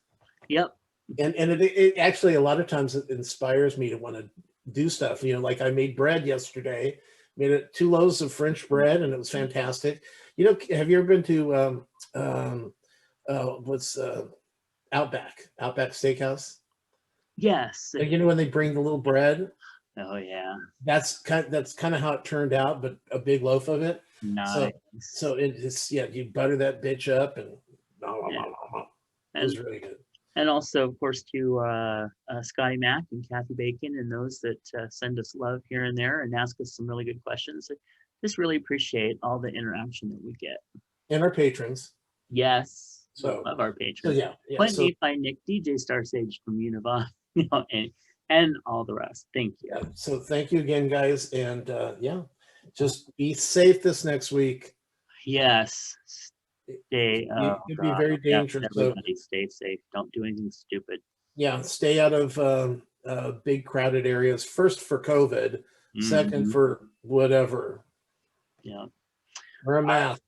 A: Yep.
B: And it actually, a lot of times it inspires me to want to do stuff. Like I made bread yesterday, made 2 loaves of French bread, and it was fantastic. Have you ever been to what's Outback Steakhouse?
A: Yes.
B: When they bring the little bread.
A: Oh yeah.
B: That's kind of how it turned out, but a big loaf of it.
A: Nice.
B: So it's you butter that bitch up, and
A: Yeah.
B: it was really good.
A: And also, of course, to Scotty Mack and Kathy Bacon and those that send us love here and there and ask us some really good questions. I just really appreciate all the interaction that we get.
B: And our patrons.
A: Yes.
B: So
A: love our patrons.
B: So yeah.
A: Plenty by Nick, DJ Star Sage from Univon, and all the rest. Thank you.
B: Yeah, so thank you again, guys. And just be safe this next week.
A: Yes. Stay.
B: It'd be very dangerous.
A: Everybody stay safe. Don't do anything stupid.
B: Yeah, stay out of big crowded areas. First for COVID, second for whatever.
A: Yeah.
B: Wear a mask.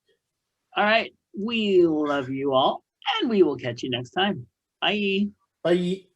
A: All right. We love you all, and we will catch you next time. Bye.
B: Bye.